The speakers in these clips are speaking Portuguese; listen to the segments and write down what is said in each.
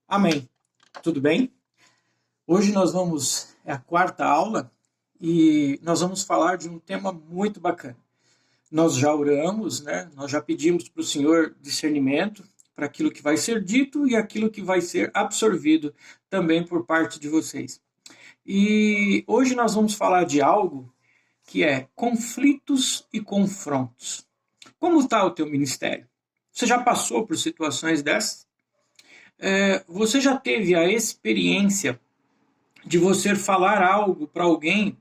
Amém. Tudo bem? Hoje é a quarta aula e nós vamos falar de um tema muito bacana. Nós já oramos, né? Nós já pedimos para o Senhor discernimento para aquilo que vai ser dito e aquilo que vai ser absorvido também por parte de vocês. E hoje nós vamos falar de algo que é conflitos e confrontos. Como está o teu ministério? Você já passou por situações dessas? Você já teve a experiência de você falar algo para alguém,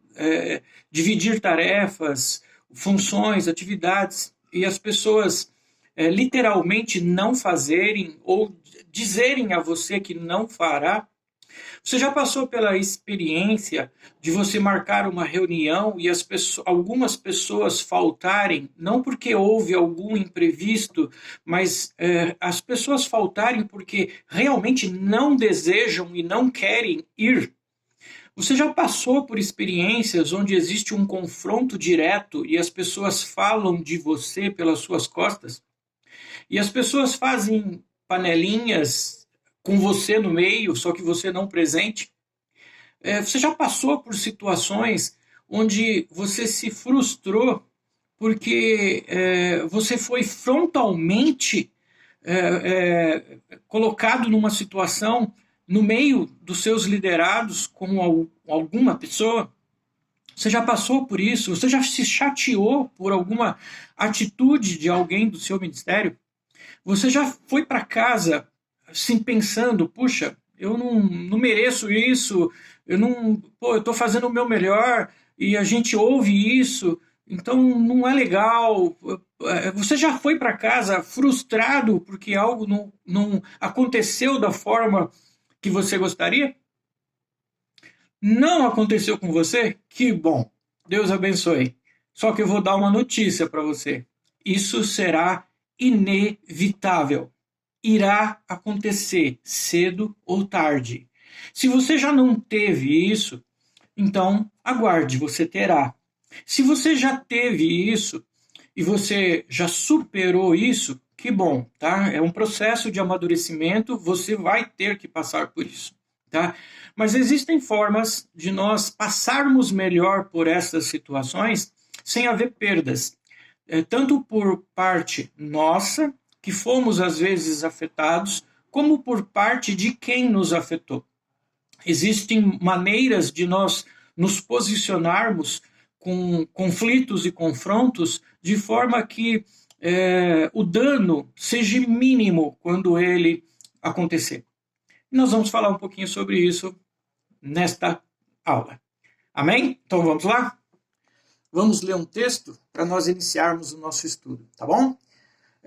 dividir tarefas, funções, atividades, e as pessoas literalmente não fazerem ou dizerem a você que não fará? Você já passou pela experiência de você marcar uma reunião e algumas pessoas faltarem, não porque houve algum imprevisto, mas as pessoas faltarem porque realmente não desejam e não querem ir? Você já passou por experiências onde existe um confronto direto e as pessoas falam de você pelas suas costas? E as pessoas fazem panelinhas com você no meio, só que você não presente? Você já passou por situações onde você se frustrou porque você foi frontalmente colocado numa situação no meio dos seus liderados com alguma pessoa? Você já passou por isso? Você já se chateou por alguma atitude de alguém do seu ministério? Você já foi para casa assim pensando, puxa, eu não mereço isso, eu estou fazendo o meu melhor e a gente ouve isso, então não é legal. Você já foi para casa frustrado porque algo não aconteceu da forma que você gostaria? Não aconteceu com você? Que bom, Deus abençoe. Só que eu vou dar uma notícia para você. Isso será inevitável. Irá acontecer cedo ou tarde. Se você já não teve isso, então aguarde, você terá. Se você já teve isso e você já superou isso, que bom, tá? É um processo de amadurecimento, você vai ter que passar por isso, tá? Mas existem formas de nós passarmos melhor por essas situações sem haver perdas, tanto por parte nossa, que fomos às vezes afetados, como por parte de quem nos afetou. Existem maneiras de nós nos posicionarmos com conflitos e confrontos de forma que o dano seja mínimo quando ele acontecer. E nós vamos falar um pouquinho sobre isso nesta aula. Amém? Então vamos lá? Vamos ler um texto para nós iniciarmos o nosso estudo, tá bom?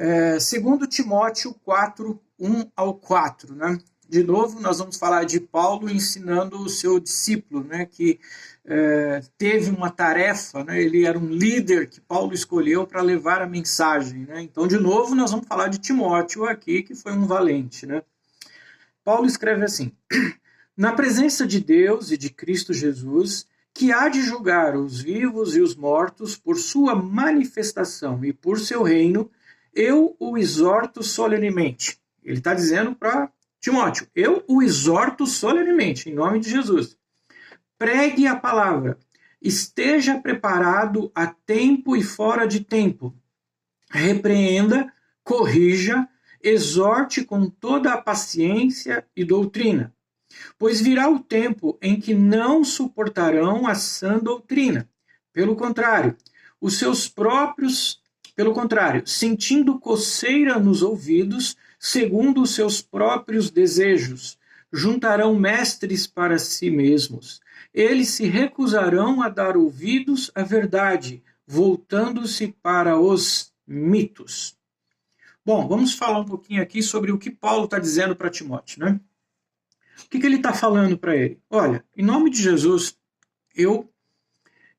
2 Timóteo 4, 1 ao 4, né? De novo, nós vamos falar de Paulo ensinando o seu discípulo, né, que teve uma tarefa, né, ele era um líder que Paulo escolheu para levar a mensagem. Né? Então, de novo, nós vamos falar de Timóteo aqui, que foi um valente. Né? Paulo escreve assim: na presença de Deus e de Cristo Jesus, que há de julgar os vivos e os mortos por sua manifestação e por seu reino, eu o exorto solenemente. Ele está dizendo para Timóteo, eu o exorto solenemente, em nome de Jesus. Pregue a palavra, esteja preparado a tempo e fora de tempo. Repreenda, corrija, exorte com toda a paciência e doutrina. Pois virá o tempo em que não suportarão a sã doutrina. Pelo contrário, sentindo coceira nos ouvidos, segundo os seus próprios desejos, juntarão mestres para si mesmos. Eles se recusarão a dar ouvidos à verdade, voltando-se para os mitos. Bom, vamos falar um pouquinho aqui sobre o que Paulo está dizendo para Timóteo, né? O que ele está falando para ele? Olha, em nome de Jesus, eu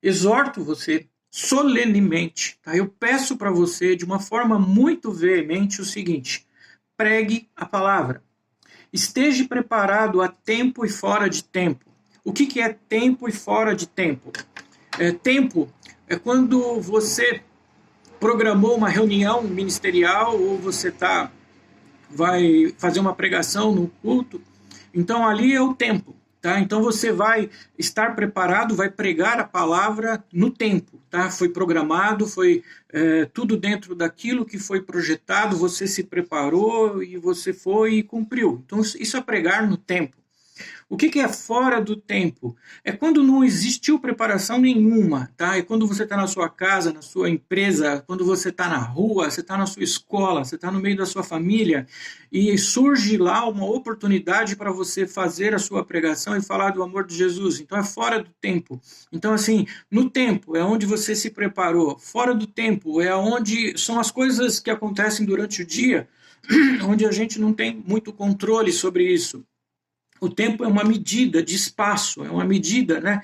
exorto você solenemente, tá? Eu peço para você de uma forma muito veemente o seguinte: pregue a palavra. Esteja preparado a tempo e fora de tempo. O que é tempo e fora de tempo? Tempo é quando você programou uma reunião ministerial ou você está vai fazer uma pregação no culto, então ali é o tempo. Tá? Então você vai estar preparado, vai pregar a palavra no tempo. Tá? Foi programado, foi tudo dentro daquilo que foi projetado, você se preparou e você foi e cumpriu. Então isso é pregar no tempo. O que é fora do tempo? É quando não existiu preparação nenhuma, tá? É quando você está na sua casa, na sua empresa, quando você está na rua, você está na sua escola, você está no meio da sua família e surge lá uma oportunidade para você fazer a sua pregação e falar do amor de Jesus. Então é fora do tempo. Então, assim, no tempo é onde você se preparou. Fora do tempo é onde são as coisas que acontecem durante o dia, onde a gente não tem muito controle sobre isso. O tempo é uma medida de espaço, é uma medida, né,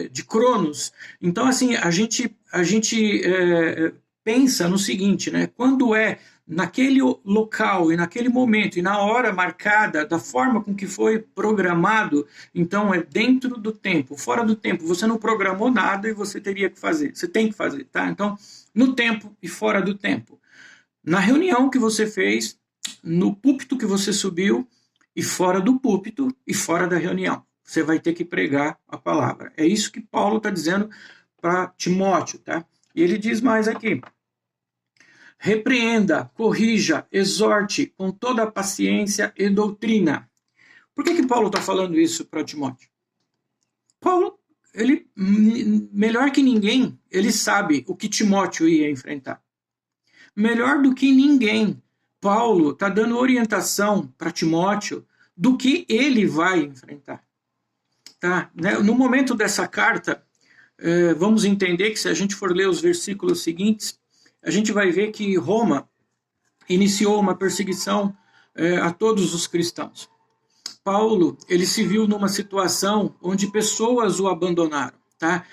de cronos. Então, assim, a gente pensa no seguinte, né, quando é naquele local e naquele momento e na hora marcada, da forma com que foi programado, então é dentro do tempo. Fora do tempo, você não programou nada e você teria que fazer. Você tem que fazer, tá? Então, no tempo e fora do tempo. Na reunião que você fez, no púlpito que você subiu, e fora do púlpito e fora da reunião. Você vai ter que pregar a palavra. É isso que Paulo está dizendo para Timóteo, tá? E ele diz mais aqui: repreenda, corrija, exorte com toda a paciência e doutrina. Por que Paulo está falando isso para Timóteo? Paulo, ele, melhor que ninguém, ele sabe o que Timóteo ia enfrentar. Melhor do que ninguém, Paulo está dando orientação para Timóteo do que ele vai enfrentar. Tá? No momento dessa carta, vamos entender que se a gente for ler os versículos seguintes, a gente vai ver que Roma iniciou uma perseguição a todos os cristãos. Paulo, ele se viu numa situação onde pessoas o abandonaram. Tá?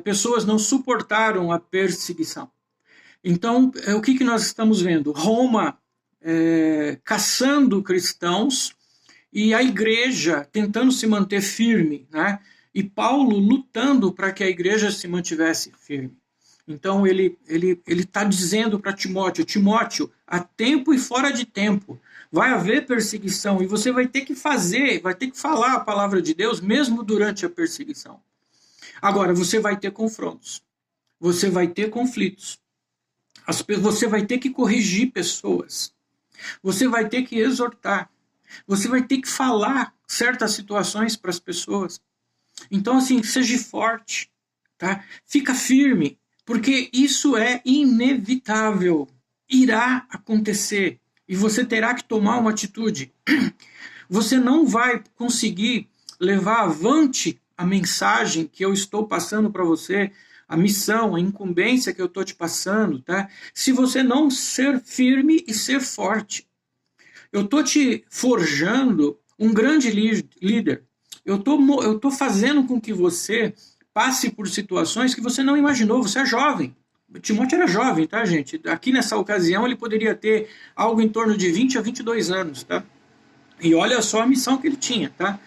Pessoas não suportaram a perseguição. Então, o que nós estamos vendo? Roma caçando cristãos e a igreja tentando se manter firme, né? E Paulo lutando para que a igreja se mantivesse firme. Então ele está dizendo para Timóteo, há tempo e fora de tempo, vai haver perseguição e você vai ter que falar a palavra de Deus mesmo durante a perseguição. Agora, você vai ter confrontos, você vai ter conflitos, você vai ter que corrigir pessoas, você vai ter que exortar, você vai ter que falar certas situações para as pessoas. Então, assim, seja forte, tá? Fica firme, porque isso é inevitável, irá acontecer e você terá que tomar uma atitude. Você não vai conseguir levar avante a mensagem que eu estou passando para você, a missão, a incumbência que eu estou te passando, tá? Se você não ser firme e ser forte. Eu estou te forjando um grande líder. Eu estou fazendo com que você passe por situações que você não imaginou. Você é jovem. Timóteo era jovem, tá, gente? Aqui nessa ocasião ele poderia ter algo em torno de 20 a 22 anos, tá? E olha só a missão que ele tinha, tá?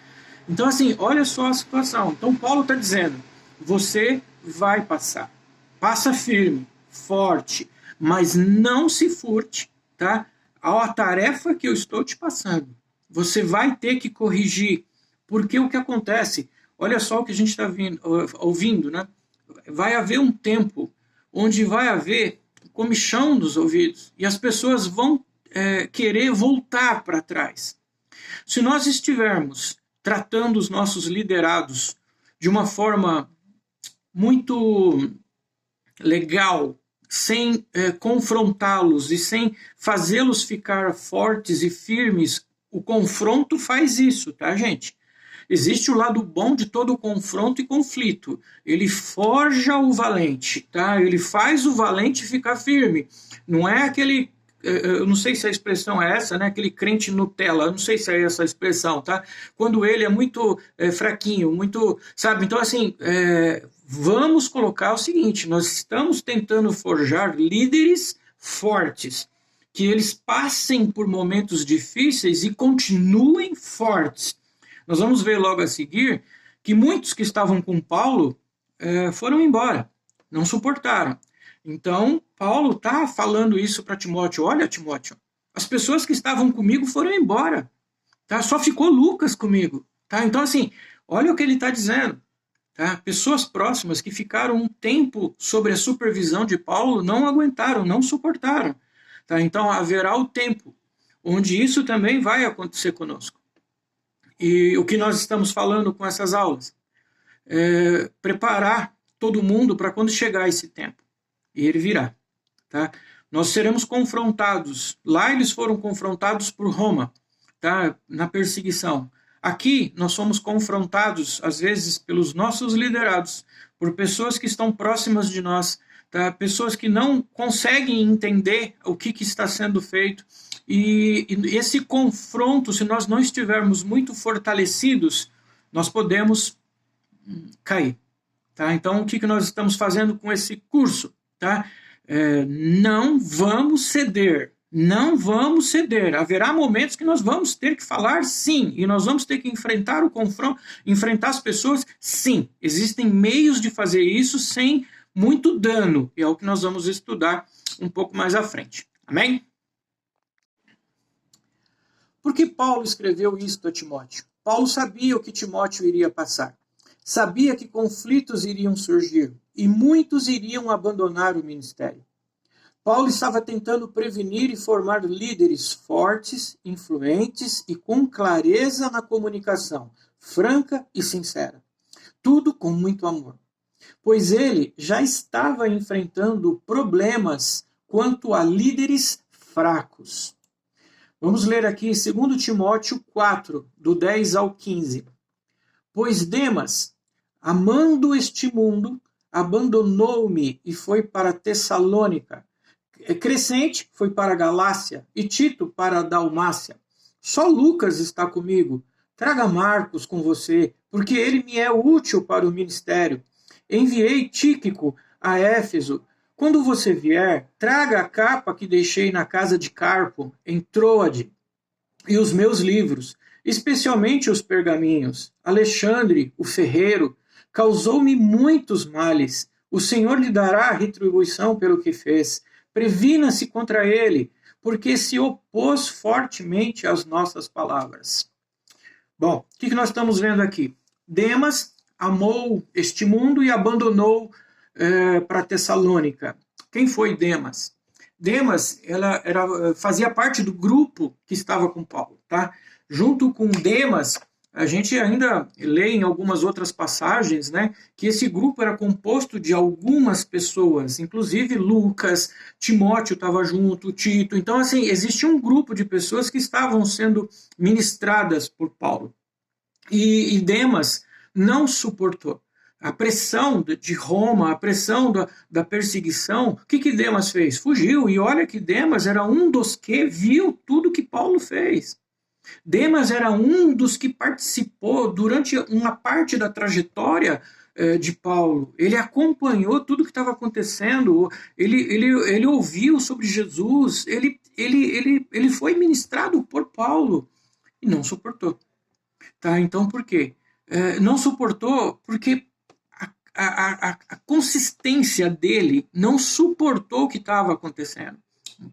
Então, assim, olha só a situação. Então, Paulo está dizendo, você vai passar. Passa firme, forte, mas não se furte, tá? A tarefa que eu estou te passando. Você vai ter que corrigir. Porque o que acontece, olha só o que a gente está ouvindo, né? Vai haver um tempo onde vai haver comichão dos ouvidos e as pessoas vão querer voltar para trás. Se nós estivermos tratando os nossos liderados de uma forma muito legal, sem confrontá-los e sem fazê-los ficar fortes e firmes, o confronto faz isso, tá, gente? Existe o lado bom de todo confronto e conflito. Ele forja o valente, tá? Ele faz o valente ficar firme. Não é aquele, eu não sei se a expressão é essa, né? Aquele crente Nutella, eu não sei se é essa a expressão, tá? Quando ele é muito fraquinho, muito, sabe? Então, assim, vamos colocar o seguinte, nós estamos tentando forjar líderes fortes, que eles passem por momentos difíceis e continuem fortes. Nós vamos ver logo a seguir que muitos que estavam com Paulo foram embora, não suportaram. Então, Paulo está falando isso para Timóteo. Olha, Timóteo, As pessoas que estavam comigo foram embora. Tá? Só ficou Lucas comigo. Tá? Então, assim, olha o que ele está dizendo. Tá? Pessoas próximas que ficaram um tempo sob a supervisão de Paulo não aguentaram, não suportaram. Tá? Então, haverá o tempo onde isso também vai acontecer conosco. E o que nós estamos falando com essas aulas? Preparar todo mundo para quando chegar esse tempo. E ele virá. Tá? Nós seremos confrontados. Lá eles foram confrontados por Roma, tá? Na perseguição. Aqui nós somos confrontados, às vezes, pelos nossos liderados, por pessoas que estão próximas de nós, tá? Pessoas que não conseguem entender o que está sendo feito. E esse confronto, se nós não estivermos muito fortalecidos, nós podemos cair. Tá? Então, o que nós estamos fazendo com esse curso? Tá? Não vamos ceder. Não vamos ceder. Haverá momentos que nós vamos ter que falar sim, e nós vamos ter que enfrentar o confronto, enfrentar as pessoas sim. Existem meios de fazer isso sem muito dano, e é o que nós vamos estudar um pouco mais à frente. Amém? Por que Paulo escreveu isto a Timóteo? Paulo sabia o que Timóteo iria passar. Sabia que conflitos iriam surgir e muitos iriam abandonar o ministério. Paulo estava tentando prevenir e formar líderes fortes, influentes e com clareza na comunicação, franca e sincera. Tudo com muito amor. Pois ele já estava enfrentando problemas quanto a líderes fracos. Vamos ler aqui 2 Timóteo 4, do 10 ao 15. Pois Demas, amando este mundo, abandonou-me e foi para Tessalônica. Crescente foi para a Galácia e Tito para a Dalmácia. Só Lucas está comigo. Traga Marcos com você, porque ele me é útil para o ministério. Enviei Tíquico a Éfeso. Quando você vier, traga a capa que deixei na casa de Carpo, em Troade, e os meus livros, especialmente os pergaminhos. Alexandre, o ferreiro, causou-me muitos males. O Senhor lhe dará retribuição pelo que fez. Previna-se contra ele, porque se opôs fortemente às nossas palavras. Bom, o que nós estamos vendo aqui? Demas amou este mundo e abandonou para Tessalônica. Quem foi Demas? Demas fazia parte do grupo que estava com Paulo. Tá? Junto com Demas, a gente ainda lê em algumas outras passagens, né, que esse grupo era composto de algumas pessoas, inclusive Lucas, Timóteo estava junto, Tito. Então, assim, existia um grupo de pessoas que estavam sendo ministradas por Paulo. E Demas não suportou a pressão de Roma, a pressão da perseguição. O que Demas fez? Fugiu. E olha que Demas era um dos que viu tudo que Paulo fez. Demas era um dos que participou durante uma parte da trajetória de Paulo. Ele acompanhou tudo que estava acontecendo, ele ouviu sobre Jesus, ele foi ministrado por Paulo e não suportou. Tá? Então, por quê? Não suportou porque a consistência dele não suportou o que estava acontecendo.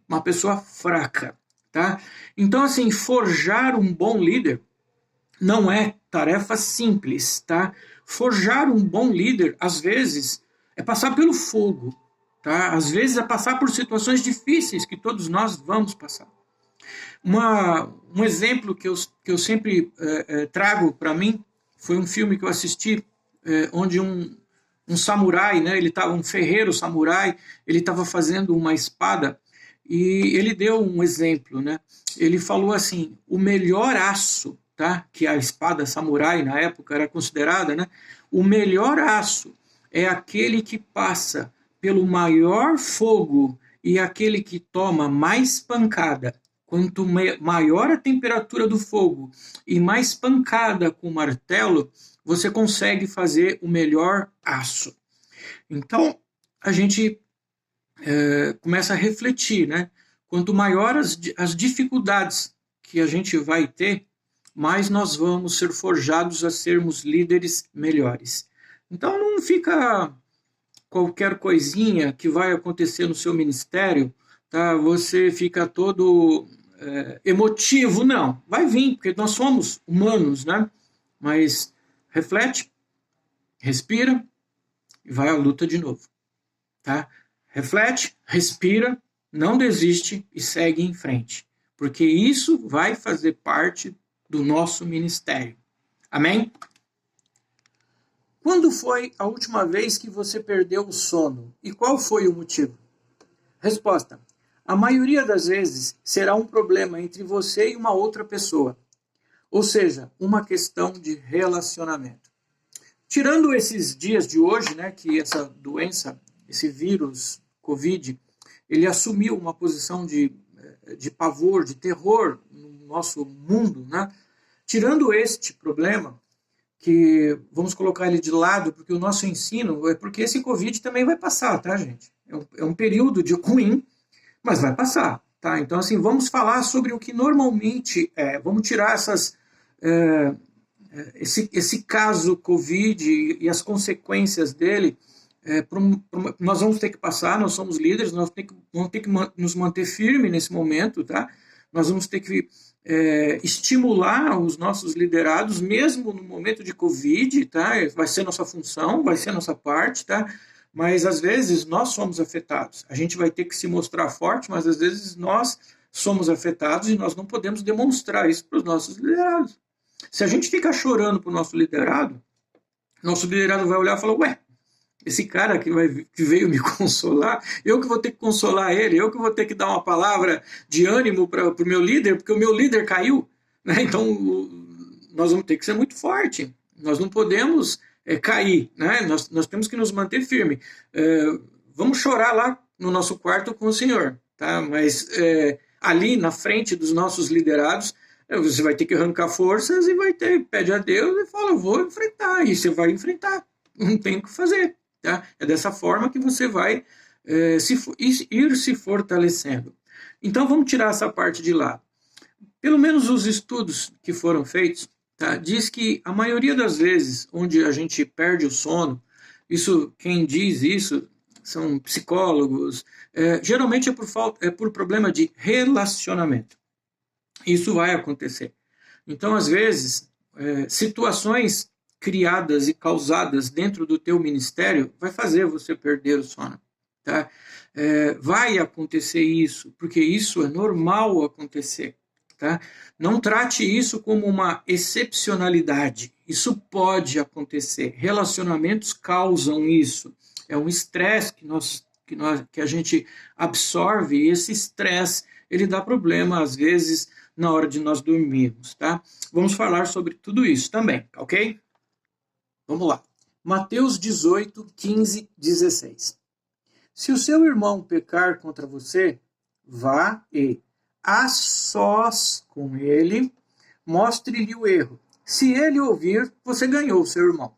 Uma pessoa fraca. Tá? Então, assim, forjar um bom líder não é tarefa simples. Tá? Forjar um bom líder, às vezes, é passar pelo fogo. Tá? Às vezes é passar por situações difíceis que todos nós vamos passar. Um exemplo que eu sempre trago para mim foi um filme que eu assisti onde um samurai, né, um ferreiro samurai, ele estava fazendo uma espada e ele deu um exemplo. Né? Ele falou assim, o melhor aço, tá, que a espada samurai na época era considerada, né, o melhor aço é aquele que passa pelo maior fogo e aquele que toma mais pancada. Quanto maior a temperatura do fogo e mais pancada com o martelo, você consegue fazer o melhor aço. Então, a gente começa a refletir, né? Quanto maior as dificuldades que a gente vai ter, mais nós vamos ser forjados a sermos líderes melhores. Então, não fica qualquer coisinha que vai acontecer no seu ministério, tá? Você fica todo emotivo, não. Vai vir, porque nós somos humanos, né? Mas reflete, respira e vai à luta de novo, tá? Reflete, respira, não desiste e segue em frente, porque isso vai fazer parte do nosso ministério. Amém? Quando foi a última vez que você perdeu o sono? E qual foi o motivo? Resposta: a maioria das vezes será um problema entre você e uma outra pessoa, ou seja, uma questão de relacionamento. Tirando esses dias de hoje, né, que essa doença, esse vírus, Covid, ele assumiu uma posição de pavor, de terror no nosso mundo, né? Tirando este problema, que vamos colocar ele de lado, porque o nosso ensino, porque esse Covid também vai passar, tá, gente? É um período de ruim, mas vai passar, tá? Então, assim, vamos falar sobre o que normalmente vamos tirar esse caso Covid e as consequências dele. Nós vamos ter que passar, nós somos líderes, nós vamos ter que nos manter firmes nesse momento, tá? Nós vamos ter que estimular os nossos liderados, mesmo no momento de Covid, tá? Vai ser nossa função, vai ser nossa parte, tá? Mas às vezes nós somos afetados. A gente vai ter que se mostrar forte, mas às vezes nós somos afetados e nós não podemos demonstrar isso para os nossos liderados. Se a gente ficar chorando para o nosso liderado vai olhar e falar, ué, esse cara que veio me consolar, eu que vou ter que consolar ele, eu que vou ter que dar uma palavra de ânimo para o meu líder, porque o meu líder caiu, né? Então nós vamos ter que ser muito forte, nós não podemos cair, né? Nós temos que nos manter firme. Vamos chorar lá no nosso quarto com o Senhor, tá? Mas ali na frente dos nossos liderados, você vai ter que arrancar forças e pede a Deus e fala, eu vou enfrentar, e você vai enfrentar, não tem o que fazer. Tá? É dessa forma que você vai ir se fortalecendo. Então vamos tirar essa parte de lado. Pelo menos os estudos que foram feitos, tá, diz que a maioria das vezes onde a gente perde o sono, quem diz isso são psicólogos, geralmente é por problema de relacionamento. Isso vai acontecer. Então, às vezes, situações criadas e causadas dentro do teu ministério vai fazer você perder o sono, tá? Vai acontecer isso, porque isso é normal acontecer, tá? Não trate isso como uma excepcionalidade. Isso pode acontecer. Relacionamentos causam isso. É um estresse que a gente absorve, e esse estresse ele dá problema às vezes na hora de nós dormirmos, tá? Vamos falar sobre tudo isso também, ok? Vamos lá. Mateus 18, 15, 16. Se o seu irmão pecar contra você, vá e, a sós com ele, mostre-lhe o erro. Se ele ouvir, você ganhou o seu irmão.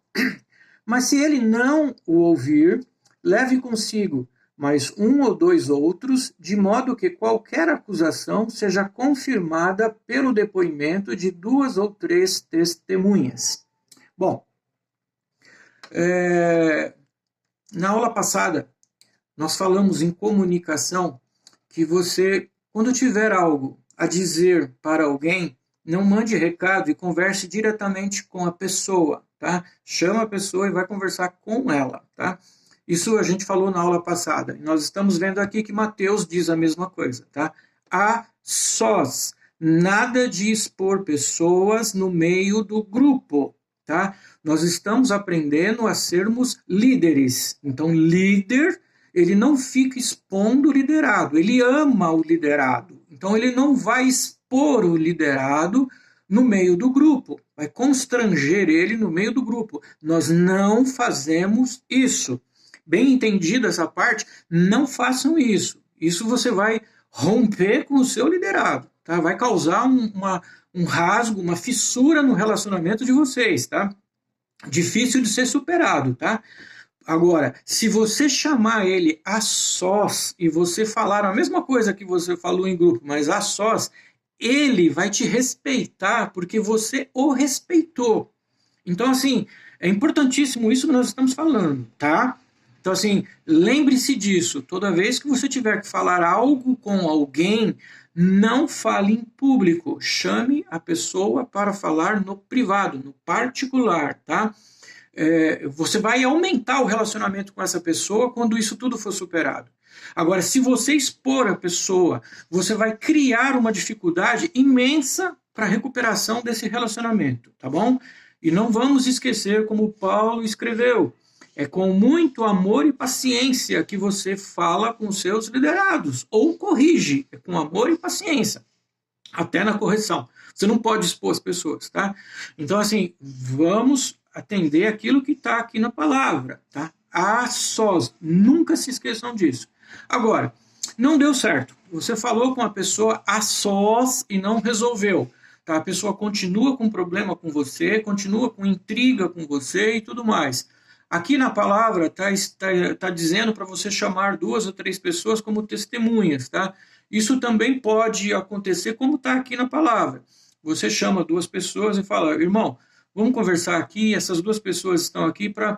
Mas se ele não o ouvir, leve consigo mais um ou dois outros, de modo que qualquer acusação seja confirmada pelo depoimento de 2 ou 3 testemunhas. Bom, na aula passada, nós falamos em comunicação que você, quando tiver algo a dizer para alguém, não mande recado e converse diretamente com a pessoa, tá? Chama a pessoa e vai conversar com ela, tá? Isso a gente falou na aula passada. E nós estamos vendo aqui que Mateus diz a mesma coisa, tá? A sós, nada de expor pessoas no meio do grupo, tá? Nós estamos aprendendo a sermos líderes. Então, líder, ele não fica expondo o liderado, ele ama o liderado. Então, ele não vai expor o liderado no meio do grupo, vai constranger ele no meio do grupo. Nós não fazemos isso. Bem entendida essa parte, não façam isso. Isso você vai romper com o seu liderado, tá? Vai causar um rasgo, uma fissura no relacionamento de vocês, tá? Difícil de ser superado, tá? Agora, se você chamar ele a sós e você falar a mesma coisa que você falou em grupo, mas a sós, ele vai te respeitar porque você o respeitou. Então, assim, é importantíssimo isso que nós estamos falando, tá? Então, assim, lembre-se disso. Toda vez que você tiver que falar algo com alguém, não fale em público. Chame a pessoa para falar no privado, no particular, tá? Você vai aumentar o relacionamento com essa pessoa quando isso tudo for superado. Agora, se você expor a pessoa, você vai criar uma dificuldade imensa para a recuperação desse relacionamento, tá bom? E não vamos esquecer como Paulo escreveu, é com muito amor e paciência que você fala com seus liderados, ou corrige, é com amor e paciência, até na correção. Você não pode expor as pessoas, tá? Então, assim, vamos atender aquilo que está aqui na palavra, tá? A sós, nunca se esqueçam disso. Agora, não deu certo. Você falou com a pessoa a sós e não resolveu. Tá? A pessoa continua com problema com você, continua com intriga com você e tudo mais. Aqui na palavra tá dizendo para você chamar 2 ou 3 pessoas como testemunhas, tá? Isso também pode acontecer como está aqui na palavra. Você chama 2 pessoas e fala, irmão, vamos conversar aqui, essas 2 pessoas estão aqui para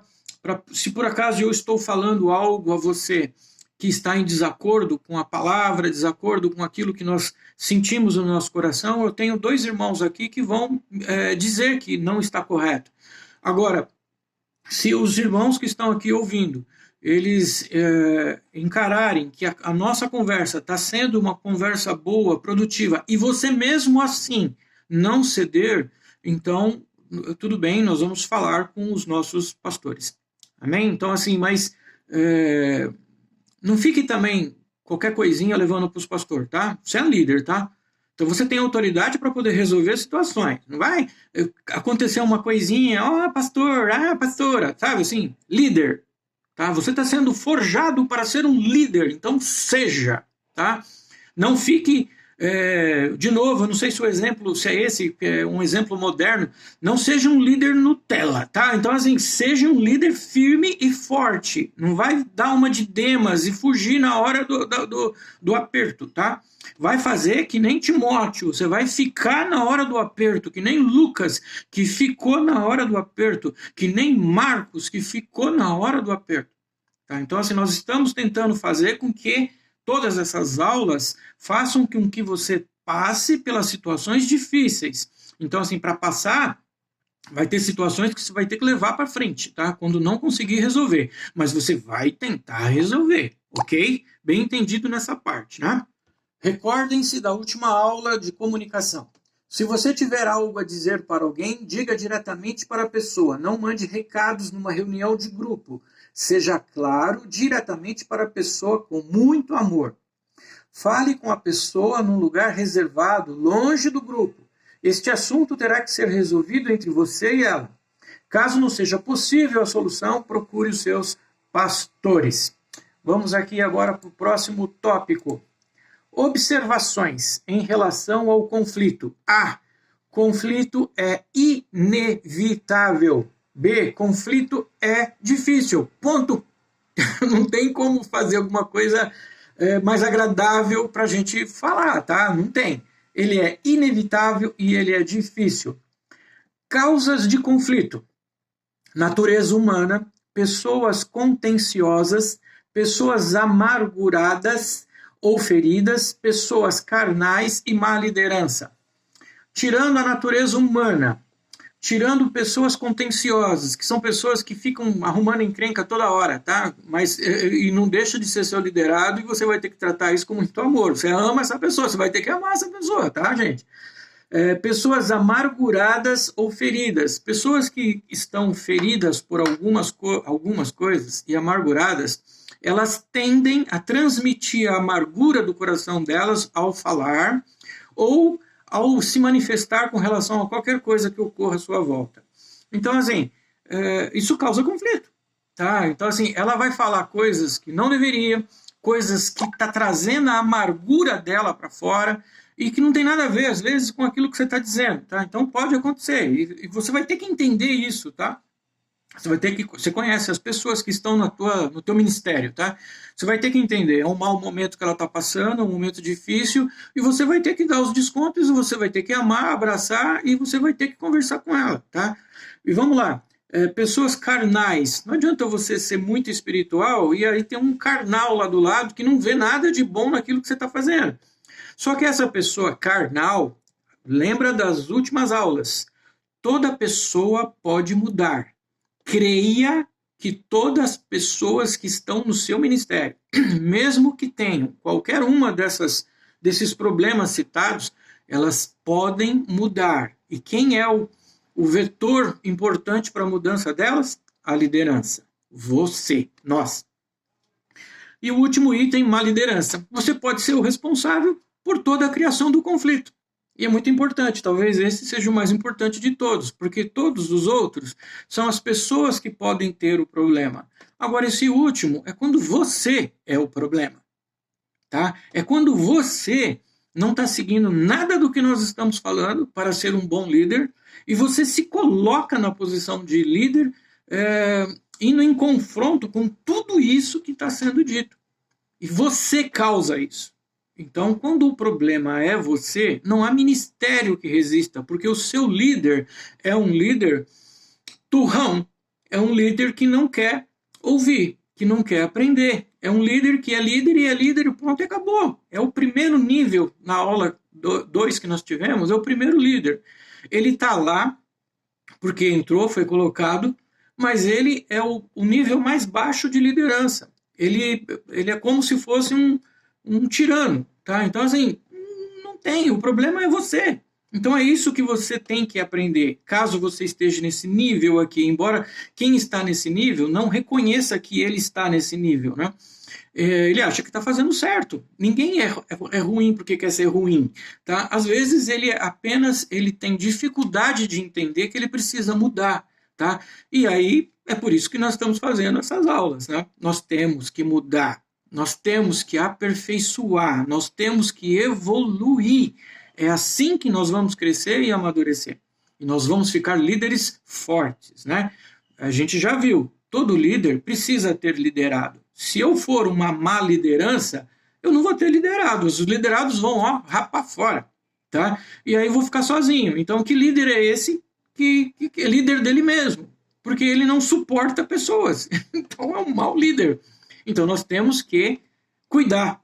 se por acaso eu estou falando algo a você que está em desacordo com a palavra, desacordo com aquilo que nós sentimos no nosso coração, eu tenho 2 irmãos aqui que vão dizer que não está correto. Agora, se os irmãos que estão aqui ouvindo, eles encararem que a nossa conversa está sendo uma conversa boa, produtiva, e você mesmo assim não ceder, então, tudo bem, nós vamos falar com os nossos pastores. Amém? Então, assim, mas não fique também qualquer coisinha levando para os pastores, tá? Você é líder, tá? Então você tem autoridade para poder resolver situações. Não vai acontecer uma coisinha, pastor, pastora, sabe assim? Líder, tá? Você está sendo forjado para ser um líder, então seja, tá? Não fique, de novo, eu não sei se o exemplo, se é esse, é um exemplo moderno, não seja um líder Nutella, tá? Então, assim, seja um líder firme e forte. Não vai dar uma de Demas e fugir na hora do aperto, tá? Vai fazer que nem Timóteo, você vai ficar na hora do aperto, que nem Lucas, que ficou na hora do aperto, que nem Marcos, que ficou na hora do aperto. Tá? Então, assim, nós estamos tentando fazer com que todas essas aulas façam com que você passe pelas situações difíceis. Então, assim, para passar, vai ter situações que você vai ter que levar para frente, tá? Quando não conseguir resolver. Mas você vai tentar resolver, ok? Bem entendido nessa parte, né? Recordem-se da última aula de comunicação. Se você tiver algo a dizer para alguém, diga diretamente para a pessoa. Não mande recados numa reunião de grupo. Seja claro diretamente para a pessoa com muito amor. Fale com a pessoa num lugar reservado, longe do grupo. Este assunto terá que ser resolvido entre você e ela. Caso não seja possível a solução, procure os seus pastores. Vamos aqui agora para o próximo tópico. Observações em relação ao conflito. A. Conflito é inevitável. B. Conflito é difícil. Ponto. Não tem como fazer alguma coisa mais agradável para a gente falar, tá? Não tem. Ele é inevitável e ele é difícil. Causas de conflito. Natureza humana, pessoas contenciosas, pessoas amarguradas ou feridas, pessoas carnais e má liderança. Tirando a natureza humana, tirando pessoas contenciosas, que são pessoas que ficam arrumando encrenca toda hora, tá? Mas e não deixa de ser seu liderado e você vai ter que tratar isso com muito amor. Você ama essa pessoa, você vai ter que amar essa pessoa, tá, gente? Pessoas amarguradas ou feridas, pessoas que estão feridas por algumas coisas e amarguradas, elas tendem a transmitir a amargura do coração delas ao falar ou ao se manifestar com relação a qualquer coisa que ocorra à sua volta. Então, assim, isso causa conflito. Tá? Então, assim, ela vai falar coisas que não deveria, coisas que está trazendo a amargura dela para fora e que não tem nada a ver, às vezes, com aquilo que você está dizendo. Tá? Então, pode acontecer. E você vai ter que entender isso, tá? Você conhece as pessoas que estão no teu ministério, tá? Você vai ter que entender, é um mau momento que ela está passando, é um momento difícil, e você vai ter que dar os descontos, você vai ter que amar, abraçar, e você vai ter que conversar com ela, tá? E vamos lá, pessoas carnais, não adianta você ser muito espiritual, e aí tem um carnal lá do lado que não vê nada de bom naquilo que você está fazendo. Só que essa pessoa carnal, lembra das últimas aulas, toda pessoa pode mudar. Creia que todas as pessoas que estão no seu ministério, mesmo que tenham qualquer uma desses problemas citados, elas podem mudar. E quem é o vetor importante para a mudança delas? A liderança. Você, nós. E o último item, má liderança. Você pode ser o responsável por toda a criação do conflito. E é muito importante, talvez esse seja o mais importante de todos, porque todos os outros são as pessoas que podem ter o problema. Agora, esse último é quando você é o problema. Tá? É quando você não está seguindo nada do que nós estamos falando para ser um bom líder, e você se coloca na posição de líder, indo em confronto com tudo isso que está sendo dito. E você causa isso. Então, quando o problema é você, não há ministério que resista, porque o seu líder é um líder turrão, é um líder que não quer ouvir, que não quer aprender. É um líder que é líder e é líder, pronto, e acabou. É o primeiro nível, na aula 2 que nós tivemos, é o primeiro líder. Ele está lá, porque entrou, foi colocado, mas ele é o nível mais baixo de liderança. Ele é como se fosse um tirano, tá? Então, assim, não tem, o problema é você. Então, é isso que você tem que aprender. Caso você esteja nesse nível aqui, embora quem está nesse nível não reconheça que ele está nesse nível, né? Ele acha que está fazendo certo. Ninguém é ruim porque quer ser ruim, tá? Às vezes, ele tem dificuldade de entender que ele precisa mudar, tá? E aí, é por isso que nós estamos fazendo essas aulas, né? Nós temos que mudar, nós temos que aperfeiçoar, nós temos que evoluir. É assim que nós vamos crescer e amadurecer. E nós vamos ficar líderes fortes, né? A gente já viu, todo líder precisa ter liderado. Se eu for uma má liderança, eu não vou ter liderado. Os liderados vão, rapar fora, tá? E aí eu vou ficar sozinho. Então, que líder é esse que é líder dele mesmo? Porque ele não suporta pessoas. Então, é um mau líder. Então, nós temos que cuidar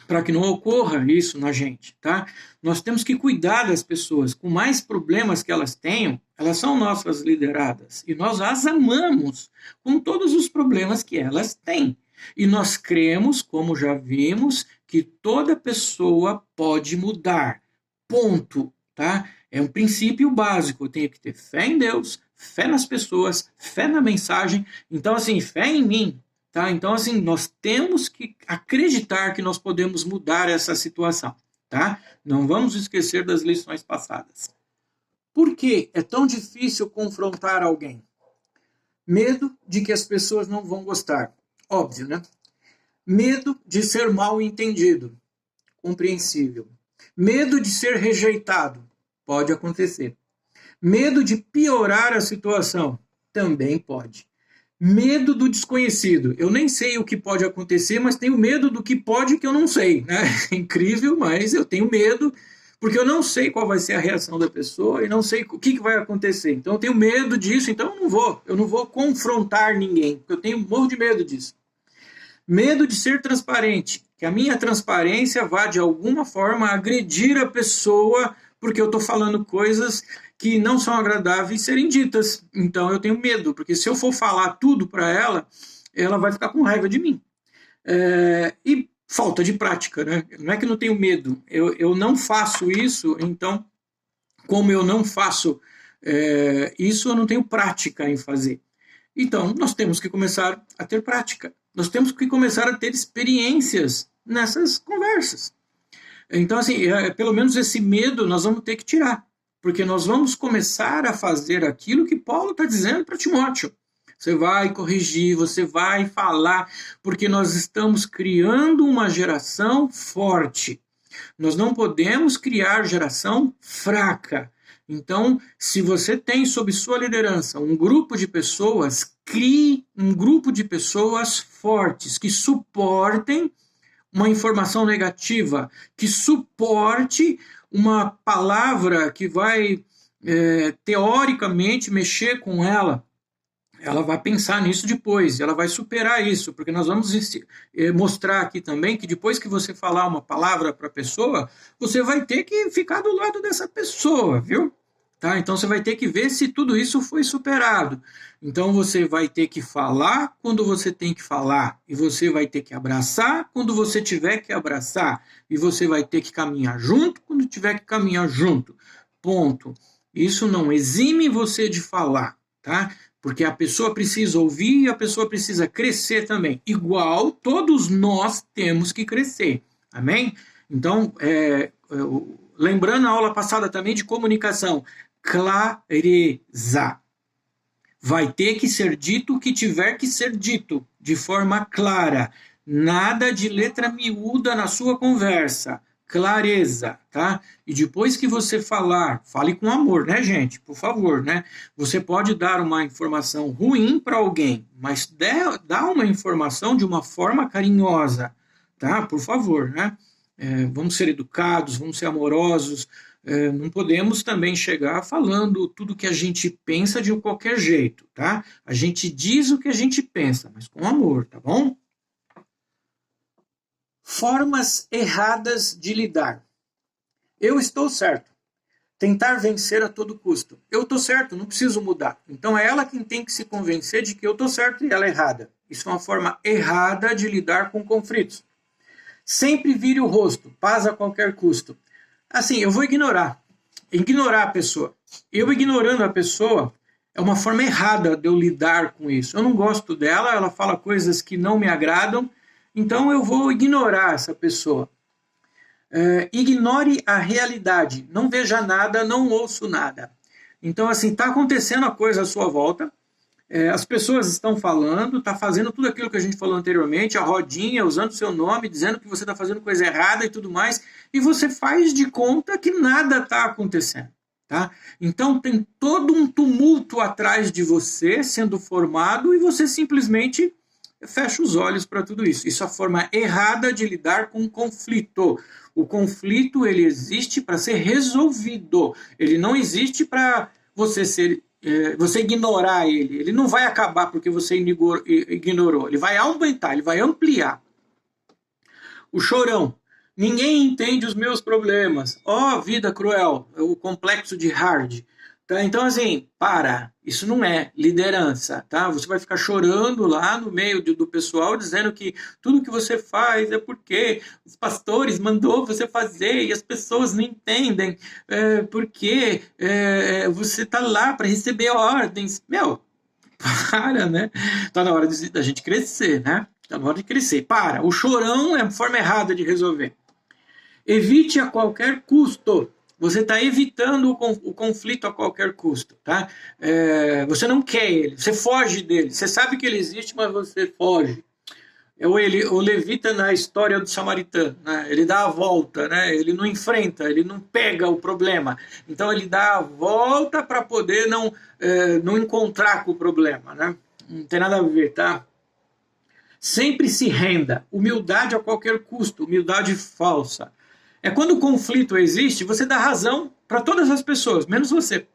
para que não ocorra isso na gente, tá? Nós temos que cuidar das pessoas, com mais problemas que elas tenham, elas são nossas lideradas, e nós as amamos com todos os problemas que elas têm. E nós cremos, como já vimos, que toda pessoa pode mudar, ponto, tá? É um princípio básico, eu tenho que ter fé em Deus, fé nas pessoas, fé na mensagem, então assim, fé em mim. Tá? Então, assim, nós temos que acreditar que nós podemos mudar essa situação. Tá? Não vamos esquecer das lições passadas. Por que é tão difícil confrontar alguém? Medo de que as pessoas não vão gostar. Óbvio, né? Medo de ser mal entendido. Compreensível. Medo de ser rejeitado. Pode acontecer. Medo de piorar a situação. Também pode. Medo do desconhecido. Eu nem sei o que pode acontecer, mas tenho medo do que pode que eu não sei. Né? É incrível, mas eu tenho medo, porque eu não sei qual vai ser a reação da pessoa e não sei o que vai acontecer. Então eu tenho medo disso, então eu não vou confrontar ninguém, porque eu morro de medo disso. Medo de ser transparente, que a minha transparência vá de alguma forma agredir a pessoa, porque eu estou falando coisas que não são agradáveis serem ditas. Então eu tenho medo, porque se eu for falar tudo para ela, ela vai ficar com raiva de mim. E falta de prática, né? Não é que eu não tenho medo, eu não faço isso, então, como eu não faço isso, eu não tenho prática em fazer. Então, nós temos que começar a ter prática. Nós temos que começar a ter experiências nessas conversas. Então, assim, pelo menos esse medo nós vamos ter que tirar. Porque nós vamos começar a fazer aquilo que Paulo está dizendo para Timóteo. Você vai corrigir, você vai falar, porque nós estamos criando uma geração forte. Nós não podemos criar geração fraca. Então, se você tem sob sua liderança um grupo de pessoas, crie um grupo de pessoas fortes, que suportem uma informação negativa, que suporte uma palavra que vai, teoricamente, mexer com ela. ela vai pensar nisso depois, ela vai superar isso, porque nós vamos mostrar aqui também que depois que você falar uma palavra para a pessoa, você vai ter que ficar do lado dessa pessoa, viu? Tá? Então você vai ter que ver se tudo isso foi superado. Então você vai ter que falar quando você tem que falar, e você vai ter que abraçar quando você tiver que abraçar, e você vai ter que caminhar junto quando tiver que caminhar junto. Ponto. Isso não exime você de falar, tá? Porque a pessoa precisa ouvir e a pessoa precisa crescer também. Igual todos nós temos que crescer. Amém? Então, lembrando a aula passada também de comunicação, clareza. Vai ter que ser dito o que tiver que ser dito, de forma clara. Nada de letra miúda na sua conversa. Clareza, tá? E depois que você falar, fale com amor, né, gente? Por favor, né? Você pode dar uma informação ruim para alguém, mas dá uma informação de uma forma carinhosa, tá? Por favor, né? Vamos ser educados, vamos ser amorosos, não podemos também chegar falando tudo que a gente pensa de qualquer jeito, tá? A gente diz o que a gente pensa, mas com amor, tá bom? Formas erradas de lidar. Eu estou certo. Tentar vencer a todo custo. Eu estou certo, não preciso mudar. Então é ela quem tem que se convencer de que eu estou certo e ela é errada. Isso é uma forma errada de lidar com conflitos. Sempre vire o rosto, paz a qualquer custo. Assim, eu vou ignorar a pessoa. Eu ignorando a pessoa é uma forma errada de eu lidar com isso. Eu não gosto dela, ela fala coisas que não me agradam, então eu vou ignorar essa pessoa. Ignore a realidade, não veja nada, não ouço nada. Então, assim, está acontecendo a coisa à sua volta, as pessoas estão falando, está fazendo tudo aquilo que a gente falou anteriormente, a rodinha, usando o seu nome, dizendo que você está fazendo coisa errada e tudo mais, e você faz de conta que nada está acontecendo. Tá? Então tem todo um tumulto atrás de você sendo formado e você simplesmente fecha os olhos para tudo isso. Isso é a forma errada de lidar com o conflito. O conflito ele existe para ser resolvido. Ele não existe para você ignorar ele. Ele não vai acabar porque você ignorou. Ele vai aumentar, ele vai ampliar. O chorão. Ninguém entende os meus problemas. Ó, vida cruel. O complexo de Hard. Tá? Então, assim, isso não é liderança, tá? Você vai ficar chorando lá no meio do pessoal, dizendo que tudo que você faz é porque os pastores mandou você fazer e as pessoas não entendem porque você tá lá para receber ordens. Meu, né? Tá na hora da gente crescer, né? Tá na hora de crescer. O chorão é a forma errada de resolver. Evite a qualquer custo. Você está evitando o conflito a qualquer custo, tá? Você não quer ele, você foge dele. Você sabe que ele existe, mas você foge. O levita na história do samaritano, né? Ele dá a volta, né? Ele não enfrenta, ele não pega o problema. Então ele dá a volta para poder não encontrar com o problema, né? Não tem nada a ver, tá? Sempre se renda. Humildade a qualquer custo, humildade falsa. Quando o conflito existe, você dá razão para todas as pessoas, menos você.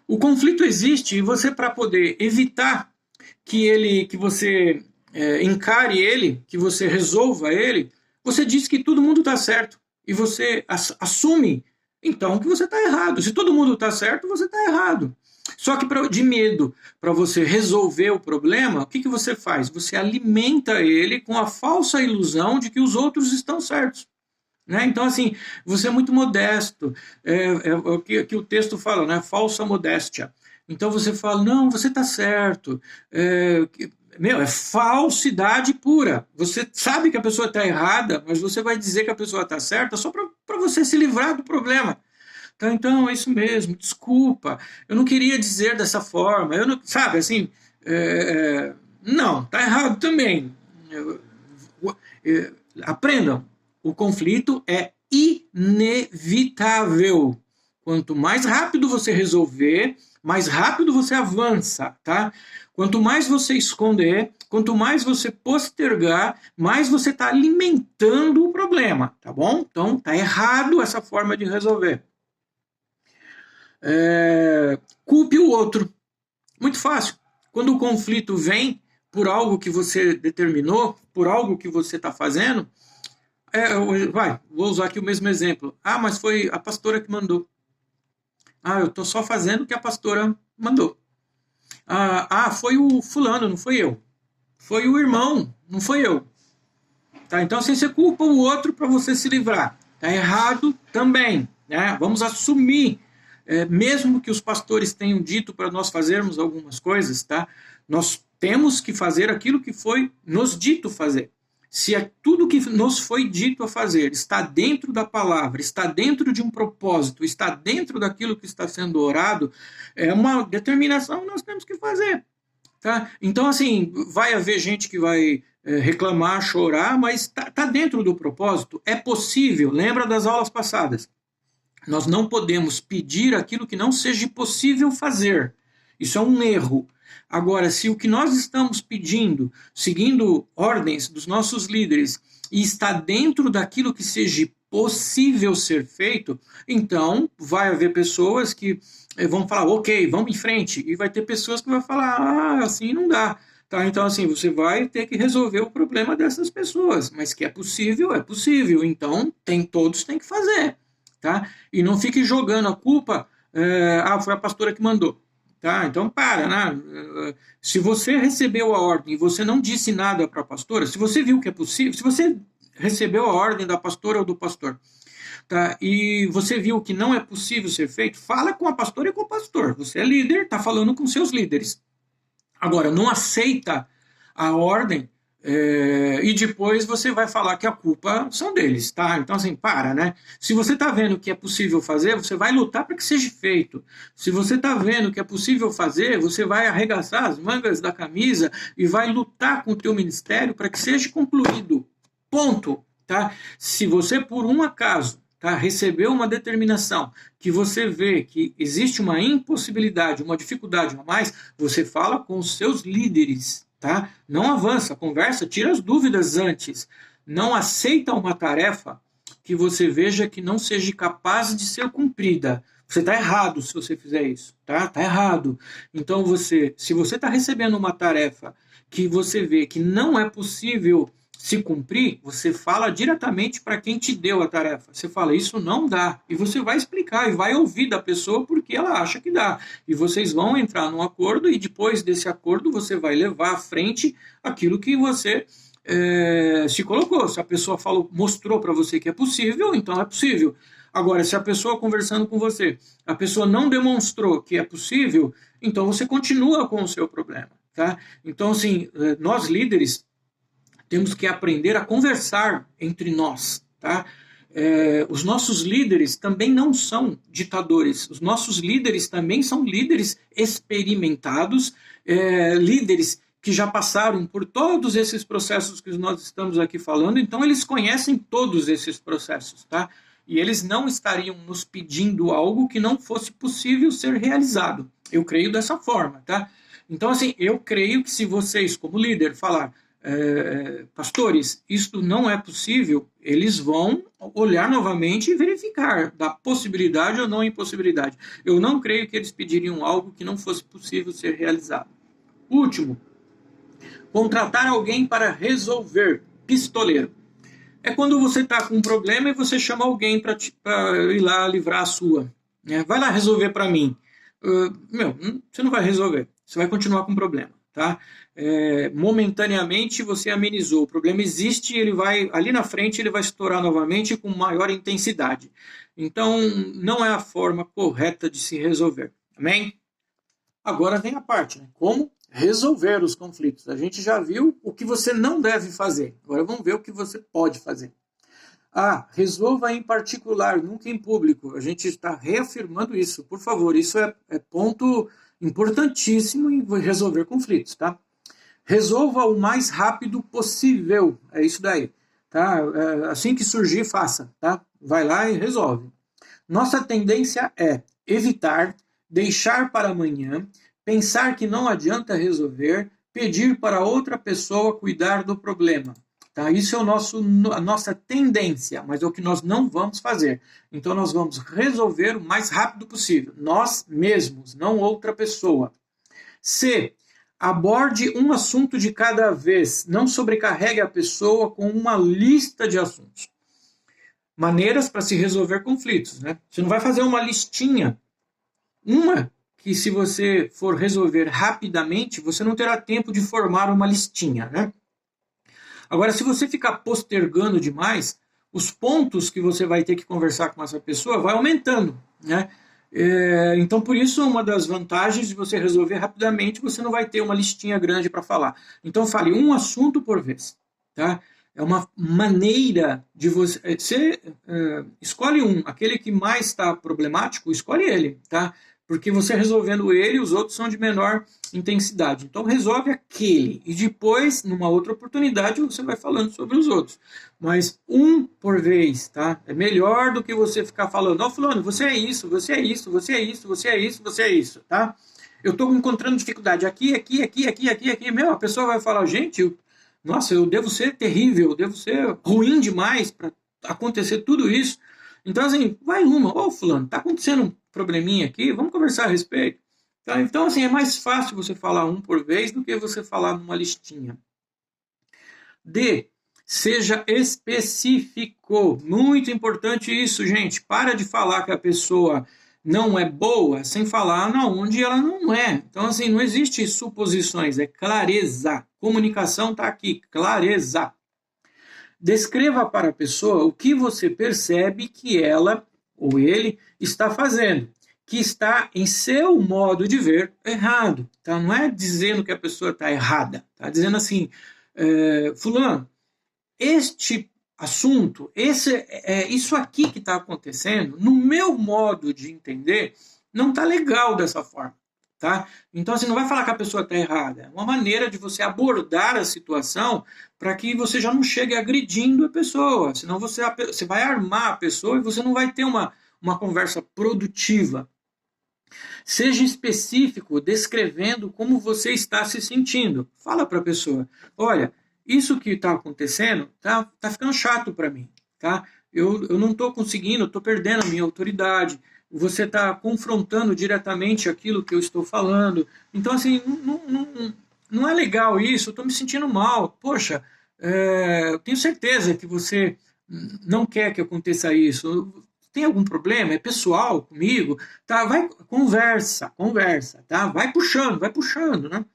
O conflito existe e você, para poder evitar que você encare ele, que você resolva ele, você diz que todo mundo está certo. E você assume, então, que você está errado. Se todo mundo está certo, você está errado. Só que de medo para você resolver o problema, o que você faz? Você alimenta ele com a falsa ilusão de que os outros estão certos. Né? Então, assim, você é muito modesto, o que o texto fala, né? Falsa modéstia. Então você fala, não, você está certo, é falsidade pura. Você sabe que a pessoa está errada, mas você vai dizer que a pessoa está certa só para você se livrar do problema. Então, é isso mesmo, desculpa, eu não queria dizer dessa forma, eu não, sabe, assim, não, está errado também. Aprendam. O conflito é inevitável. Quanto mais rápido você resolver, mais rápido você avança, tá? Quanto mais você esconder, quanto mais você postergar, mais você está alimentando o problema, tá bom? Então, tá errado essa forma de resolver. Culpe o outro. Muito fácil. Quando o conflito vem por algo que você determinou, por algo que você está fazendo, vou usar aqui o mesmo exemplo. Ah, mas foi a pastora que mandou. Ah, eu estou só fazendo o que a pastora mandou. Foi o fulano, não foi eu. Foi o irmão, não foi eu. Tá? Então, assim, você culpa o outro para você se livrar. Está errado também. Né? Vamos assumir, mesmo que os pastores tenham dito para nós fazermos algumas coisas, tá? Nós temos que fazer aquilo que foi nos dito fazer. Se tudo que nos foi dito a fazer está dentro da palavra, está dentro de um propósito, está dentro daquilo que está sendo orado, é uma determinação que nós temos que fazer. Tá? Então, assim, vai haver gente que vai reclamar, chorar, mas está dentro do propósito, é possível. Lembra das aulas passadas? Nós não podemos pedir aquilo que não seja possível fazer. Isso é um erro. Agora, se o que nós estamos pedindo, seguindo ordens dos nossos líderes, e está dentro daquilo que seja possível ser feito, então vai haver pessoas que vão falar, ok, vamos em frente, e vai ter pessoas que vão falar, assim não dá. Tá? Então, assim, você vai ter que resolver o problema dessas pessoas, mas que é possível, então todos têm que fazer. Tá? E não fique jogando a culpa, foi a pastora que mandou. Tá? Então, né? Se você recebeu a ordem e você não disse nada para a pastora, se você viu que é possível, se você recebeu a ordem da pastora ou do pastor, tá? E você viu que não é possível ser feito, fala com a pastora e com o pastor. Você é líder, está falando com seus líderes. Agora, não aceita a ordem e depois você vai falar que a culpa são deles, tá? Então, assim, né? Se você está vendo que é possível fazer, você vai lutar para que seja feito. Se você está vendo que é possível fazer, você vai arregaçar as mangas da camisa e vai lutar com o teu ministério para que seja concluído. Ponto, tá? Se você, por um acaso, tá, recebeu uma determinação que você vê que existe uma impossibilidade, uma dificuldade a mais, você fala com os seus líderes, tá? Não avança, conversa, tira as dúvidas antes. Não aceita uma tarefa que você veja que não seja capaz de ser cumprida. Você está errado se você fizer isso, tá? Está errado. Então, se você está recebendo uma tarefa que você vê que não é possível se cumprir, você fala diretamente para quem te deu a tarefa. Você fala, isso não dá. E você vai explicar e vai ouvir da pessoa porque ela acha que dá. E vocês vão entrar num acordo e depois desse acordo você vai levar à frente aquilo que você se colocou. Se a pessoa mostrou para você que é possível, então é possível. Agora, se a pessoa conversando com você, a pessoa não demonstrou que é possível, então você continua com o seu problema. Tá? Então, assim, nós líderes temos que aprender a conversar entre nós, tá? Os nossos líderes também não são ditadores. Os nossos líderes também são líderes experimentados, líderes que já passaram por todos esses processos que nós estamos aqui falando, então eles conhecem todos esses processos, tá? E eles não estariam nos pedindo algo que não fosse possível ser realizado. Eu creio dessa forma, tá? Então, assim, eu creio que se vocês, como líder, falar pastores, isto não é possível, eles vão olhar novamente e verificar da possibilidade ou não impossibilidade. Eu não creio que eles pediriam algo que não fosse possível ser realizado. Último, contratar alguém para resolver, pistoleiro. É quando você está com um problema e você chama alguém para ir lá livrar a sua. Vai lá resolver para mim. Você não vai resolver, você vai continuar com o problema. Tá? Momentaneamente você amenizou, o problema existe, ele vai ali na frente, ele vai estourar novamente com maior intensidade. Então, não é a forma correta de se resolver. Amém? Agora vem a parte, né? Como resolver os conflitos. A gente já viu o que você não deve fazer. Agora vamos ver o que você pode fazer. Resolva em particular, nunca em público. A gente está reafirmando isso. Por favor, isso é ponto importantíssimo em resolver conflitos, tá? Resolva o mais rápido possível. É isso daí, tá? Assim que surgir, faça, tá? Vai lá e resolve. Nossa tendência é evitar, deixar para amanhã, pensar que não adianta resolver, pedir para outra pessoa cuidar do problema. Tá? Isso é a nossa tendência, mas é o que nós não vamos fazer. Então, nós vamos resolver o mais rápido possível. Nós mesmos, não outra pessoa. C. Aborde um assunto de cada vez. Não sobrecarregue a pessoa com uma lista de assuntos. Maneiras para se resolver conflitos, né? Você não vai fazer uma listinha. Uma que, se você for resolver rapidamente, você não terá tempo de formar uma listinha, né? Agora, se você ficar postergando demais, os pontos que você vai ter que conversar com essa pessoa vai aumentando, né? Então, por isso, uma das vantagens de você resolver rapidamente, você não vai ter uma listinha grande para falar. Então, fale um assunto por vez, tá? É uma maneira de você escolhe aquele que mais está problemático, escolhe ele, tá? Porque você resolvendo ele, os outros são de menor intensidade. Então resolve aquele e depois, numa outra oportunidade, você vai falando sobre os outros. Mas um por vez, tá? É melhor do que você ficar falando, ó, fulano, você é isso, você é isso, você é isso, você é isso, você é isso, tá? Eu estou encontrando dificuldade aqui, aqui, aqui, aqui, aqui, aqui. Meu, a pessoa vai falar, gente, nossa, eu devo ser terrível, eu devo ser ruim demais para acontecer tudo isso. Então, assim, vai uma, ô fulano, tá acontecendo um probleminha aqui, vamos conversar a respeito. Tá? Então, assim, é mais fácil você falar um por vez do que você falar numa listinha. D. Seja específico. Muito importante isso, gente. Para de falar que a pessoa não é boa sem falar onde ela não é. Então, assim, não existe suposições, é clareza. Comunicação está aqui, clareza. Descreva para a pessoa o que você percebe que ela ou ele está fazendo, que está, em seu modo de ver, errado. Tá? Não é dizendo que a pessoa está errada. Está dizendo assim, fulano, este assunto, isso aqui que está acontecendo, no meu modo de entender, não está legal dessa forma. Tá? Então, você não vai falar que a pessoa está errada. É uma maneira de você abordar a situação para que você já não chegue agredindo a pessoa. Senão você vai armar a pessoa e você não vai ter uma conversa produtiva. Seja específico, descrevendo como você está se sentindo. Fala para a pessoa, olha, isso que está acontecendo tá ficando chato para mim. Tá? Eu não estou conseguindo, estou perdendo a minha autoridade. Você está confrontando diretamente aquilo que eu estou falando. Então, assim, não é legal isso, eu estou me sentindo mal. Poxa, eu tenho certeza que você não quer que aconteça isso. Tem algum problema? É pessoal comigo? Tá, vai, conversa, tá? Vai puxando, né?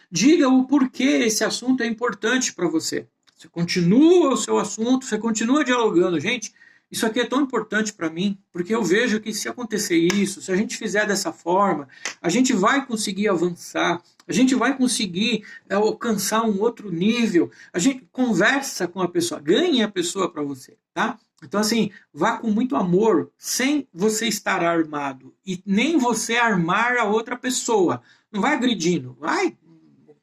Diga o porquê esse assunto é importante para você. Você continua o seu assunto, você continua dialogando. Gente, isso aqui é tão importante para mim, porque eu vejo que se acontecer isso, se a gente fizer dessa forma, a gente vai conseguir avançar, a gente vai conseguir alcançar um outro nível. A gente conversa com a pessoa, ganhe a pessoa para você, tá? Então, assim, vá com muito amor, sem você estar armado, e nem você armar a outra pessoa. Não vai agredindo, vai,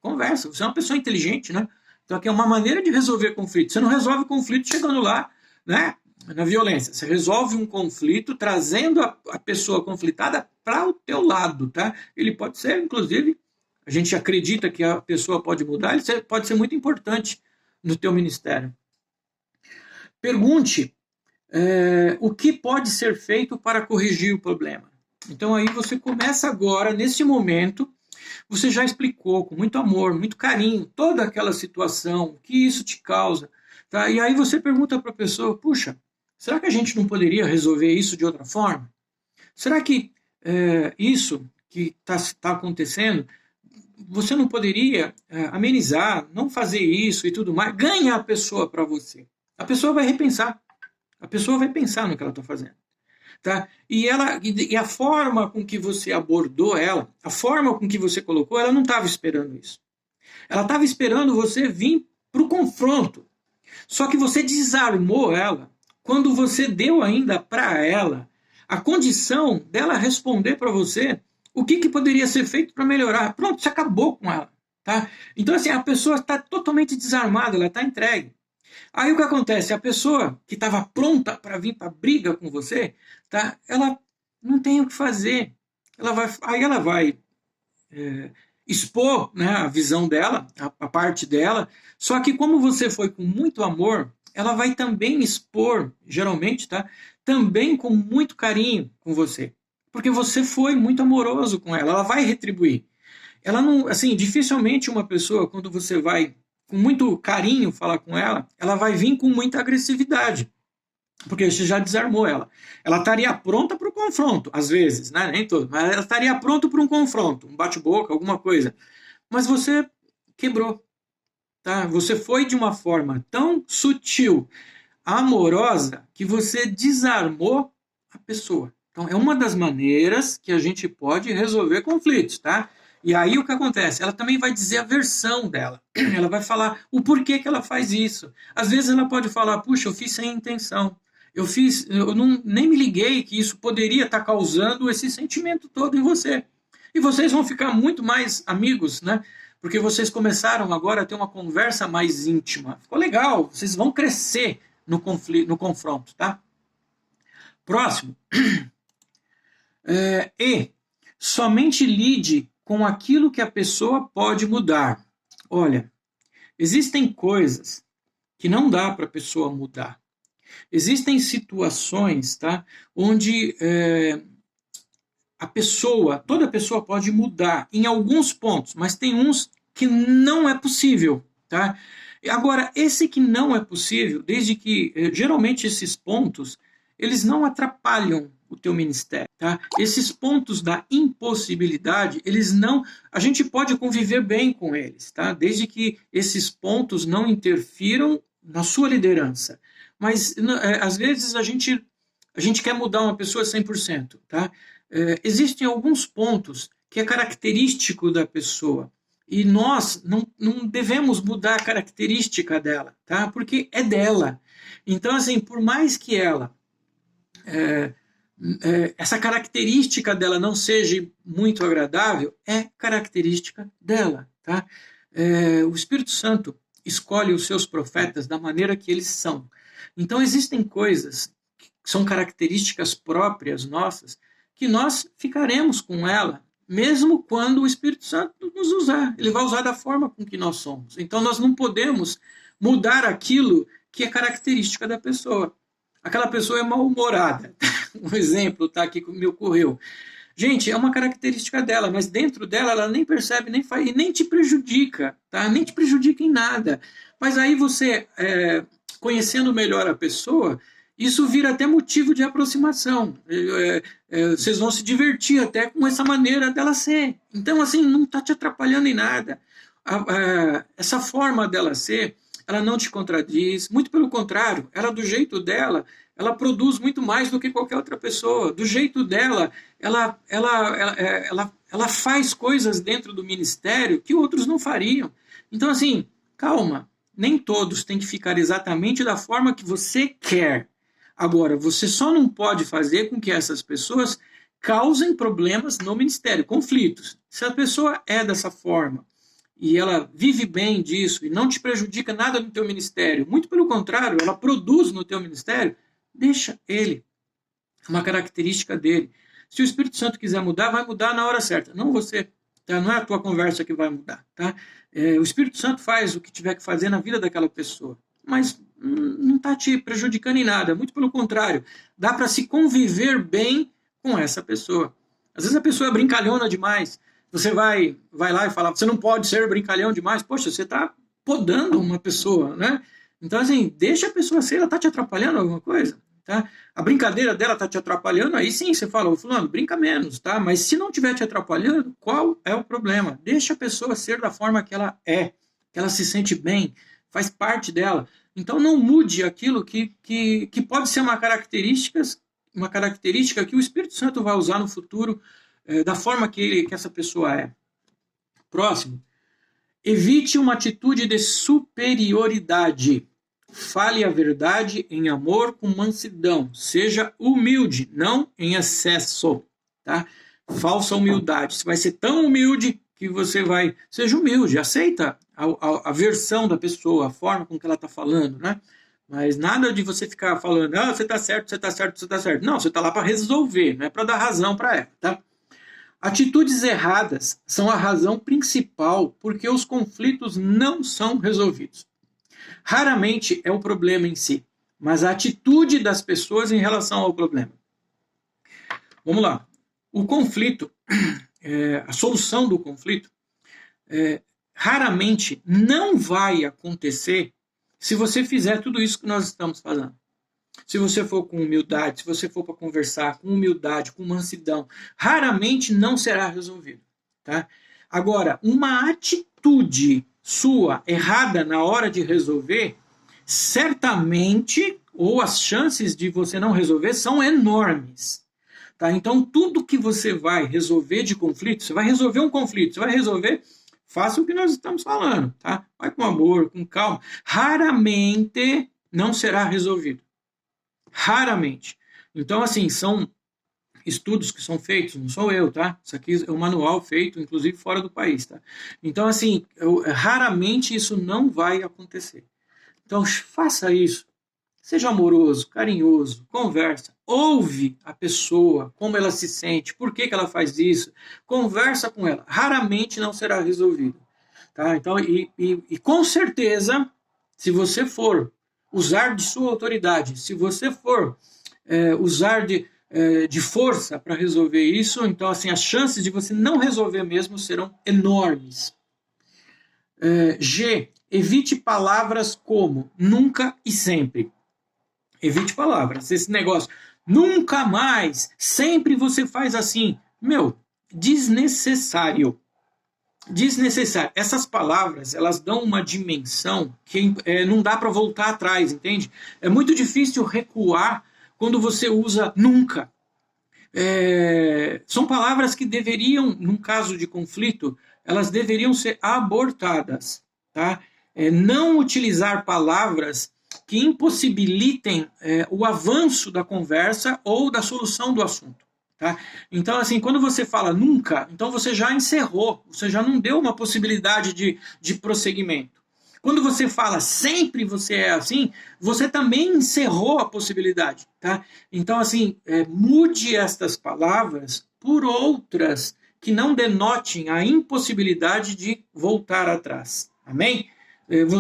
conversa. Você é uma pessoa inteligente, né? Então, aqui é uma maneira de resolver conflito. Você não resolve conflito chegando lá, né? Na violência. Você resolve um conflito trazendo a pessoa conflitada para o teu lado, tá? Ele pode ser, inclusive, a gente acredita que a pessoa pode mudar, ele pode ser muito importante no teu ministério. Pergunte o que pode ser feito para corrigir o problema. Então aí você começa agora, nesse momento, você já explicou com muito amor, muito carinho, toda aquela situação, o que isso te causa. Tá? E aí você pergunta para a pessoa, puxa, será que a gente não poderia resolver isso de outra forma? Será que isso que está acontecendo, você não poderia amenizar, não fazer isso e tudo mais? Ganha a pessoa para você. A pessoa vai repensar. A pessoa vai pensar no que ela está fazendo. Tá? E a forma com que você abordou ela, a forma com que você colocou, ela não estava esperando isso. Ela estava esperando você vir para o confronto. Só que você desarmou ela quando você deu ainda para ela a condição dela responder para você o que poderia ser feito para melhorar. Pronto, você acabou com ela. Tá? Então, assim, a pessoa está totalmente desarmada, ela está entregue. Aí o que acontece? A pessoa que estava pronta para vir para briga com você, tá? Ela não tem o que fazer. Aí ela vai expor, né, a visão dela, a parte dela, só que como você foi com muito amor, ela vai também expor, geralmente, tá? Também com muito carinho com você. Porque você foi muito amoroso com ela vai retribuir. ela não, assim, dificilmente uma pessoa, quando você vai com muito carinho falar com ela, ela vai vir com muita agressividade, porque você já desarmou ela. Ela estaria pronta para o confronto, às vezes, né? Nem todo, mas ela estaria pronta para um confronto, um bate-boca, alguma coisa. Mas você quebrou, tá? Você foi de uma forma tão sutil, amorosa, que você desarmou a pessoa. Então, é uma das maneiras que a gente pode resolver conflitos, tá? E aí o que acontece? Ela também vai dizer a versão dela. Ela vai falar o porquê que ela faz isso. Às vezes ela pode falar, puxa, eu fiz sem intenção. Eu não, nem me liguei que isso poderia estar causando esse sentimento todo em você. E vocês vão ficar muito mais amigos, né? Porque vocês começaram agora a ter uma conversa mais íntima. Ficou legal, vocês vão crescer no conflito, no confronto, tá? Próximo. E somente lide com aquilo que a pessoa pode mudar. Olha, existem coisas que não dá para a pessoa mudar. Existem situações, tá, onde a pessoa, toda pessoa pode mudar em alguns pontos, mas tem uns que não é possível, tá? Agora, esse que não é possível, desde que geralmente esses pontos, eles não atrapalham o teu ministério, tá? Esses pontos da impossibilidade, eles não, a gente pode conviver bem com eles, tá? Desde que esses pontos não interfiram na sua liderança. Mas às vezes a gente quer mudar uma pessoa 100%, tá? Existem alguns pontos que é característico da pessoa e nós não devemos mudar a característica dela, tá? Porque é dela. Então, assim, por mais que ela essa característica dela não seja muito agradável, é característica dela, tá? O Espírito Santo escolhe os seus profetas da maneira que eles são. Então, existem coisas que são características próprias nossas que nós ficaremos com ela, mesmo quando o Espírito Santo nos usar. Ele vai usar da forma com que nós somos. Então, nós não podemos mudar aquilo que é característica da pessoa. Aquela pessoa é mal-humorada. Um exemplo tá aqui que me ocorreu. Gente, é uma característica dela, mas dentro dela ela nem percebe, nem faz, e nem te prejudica, tá? Nem te prejudica em nada. Mas aí você, conhecendo melhor a pessoa, isso vira até motivo de aproximação. Vocês vão se divertir até com essa maneira dela ser. Então, assim, não está te atrapalhando em nada. Essa forma dela ser, ela não te contradiz, muito pelo contrário, ela do jeito dela, ela produz muito mais do que qualquer outra pessoa. Do jeito dela, ela faz coisas dentro do ministério que outros não fariam. Então, assim, calma, nem todos têm que ficar exatamente da forma que você quer. Agora, você só não pode fazer com que essas pessoas causem problemas no ministério, conflitos. Se a pessoa é dessa forma e ela vive bem disso e não te prejudica nada no teu ministério, muito pelo contrário, ela produz no teu ministério, deixa ele. É uma característica dele. Se o Espírito Santo quiser mudar, vai mudar na hora certa. Não você, tá? Não é a tua conversa que vai mudar. Tá? O Espírito Santo faz o que tiver que fazer na vida daquela pessoa. Mas não está te prejudicando em nada. Muito pelo contrário. Dá para se conviver bem com essa pessoa. Às vezes a pessoa é brincalhona demais. Você vai lá e fala, você não pode ser brincalhão demais. Poxa, você está podando uma pessoa, né? Então, assim, deixa a pessoa ser, ela está te atrapalhando alguma coisa, tá? A brincadeira dela está te atrapalhando, aí sim, você fala, fulano, brinca menos, tá? Mas se não estiver te atrapalhando, qual é o problema? Deixa a pessoa ser da forma que ela é, que ela se sente bem, faz parte dela. Então, não mude aquilo que pode ser uma característica que o Espírito Santo vai usar no futuro, da forma que essa pessoa é. Próximo. Evite uma atitude de superioridade. Fale a verdade em amor com mansidão. Seja humilde, não em excesso. Tá? Falsa humildade. Você vai ser tão humilde que você vai... Seja humilde, aceita a versão da pessoa, a forma com que ela está falando, né? Mas nada de você ficar falando, você está certo, você está certo, você está certo. Não, você está lá para resolver, não é para dar razão para ela, tá? Atitudes erradas são a razão principal porque os conflitos não são resolvidos. Raramente é o problema em si, mas a atitude das pessoas em relação ao problema. Vamos lá. O conflito, a solução do conflito, raramente não vai acontecer se você fizer tudo isso que nós estamos fazendo. Se você for com humildade, se você for para conversar com humildade, com mansidão, raramente não será resolvido. Tá? Agora, uma atitude sua errada na hora de resolver, certamente, ou as chances de você não resolver são enormes. Tá? Então, tudo que você vai resolver de conflito, você vai resolver um conflito, você vai resolver, faça o que nós estamos falando. Tá? Vai com amor, com calma. Raramente não será resolvido. Raramente. Então, assim, são estudos que são feitos, não sou eu, tá? Isso aqui é um manual feito, inclusive, fora do país, tá? Então, assim, raramente isso não vai acontecer. Então, faça isso. Seja amoroso, carinhoso, conversa, ouve a pessoa, como ela se sente, por que ela faz isso, conversa com ela. Raramente não será resolvido. Tá? Então, e com certeza, se você for usar de sua autoridade, se você for usar de força para resolver isso, então assim, as chances de você não resolver mesmo serão enormes. G. Evite palavras como nunca e sempre. Evite palavras. Esse negócio, nunca mais, sempre você faz assim. Meu, desnecessário. Desnecessário. Essas palavras, elas dão uma dimensão que não dá para voltar atrás, entende? É muito difícil recuar quando você usa nunca. São palavras que deveriam, num caso de conflito, elas deveriam ser abortadas. Tá? Não utilizar palavras que impossibilitem o avanço da conversa ou da solução do assunto. Tá? Então, assim, quando você fala nunca, então você já encerrou, você já não deu uma possibilidade de prosseguimento. Quando você fala sempre você é assim, você também encerrou a possibilidade. Tá? Então, assim, mude estas palavras por outras que não denotem a impossibilidade de voltar atrás. Amém?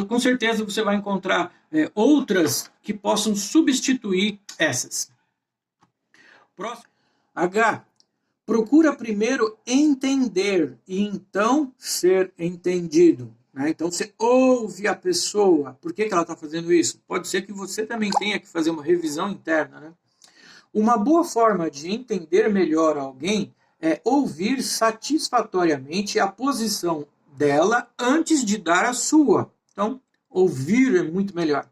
Com certeza você vai encontrar outras que possam substituir essas. Próximo. H. Procura primeiro entender e então ser entendido. Né? Então você ouve a pessoa. Por que ela está fazendo isso? Pode ser que você também tenha que fazer uma revisão interna. Né? Uma boa forma de entender melhor alguém é ouvir satisfatoriamente a posição dela antes de dar a sua. Então, ouvir é muito melhor.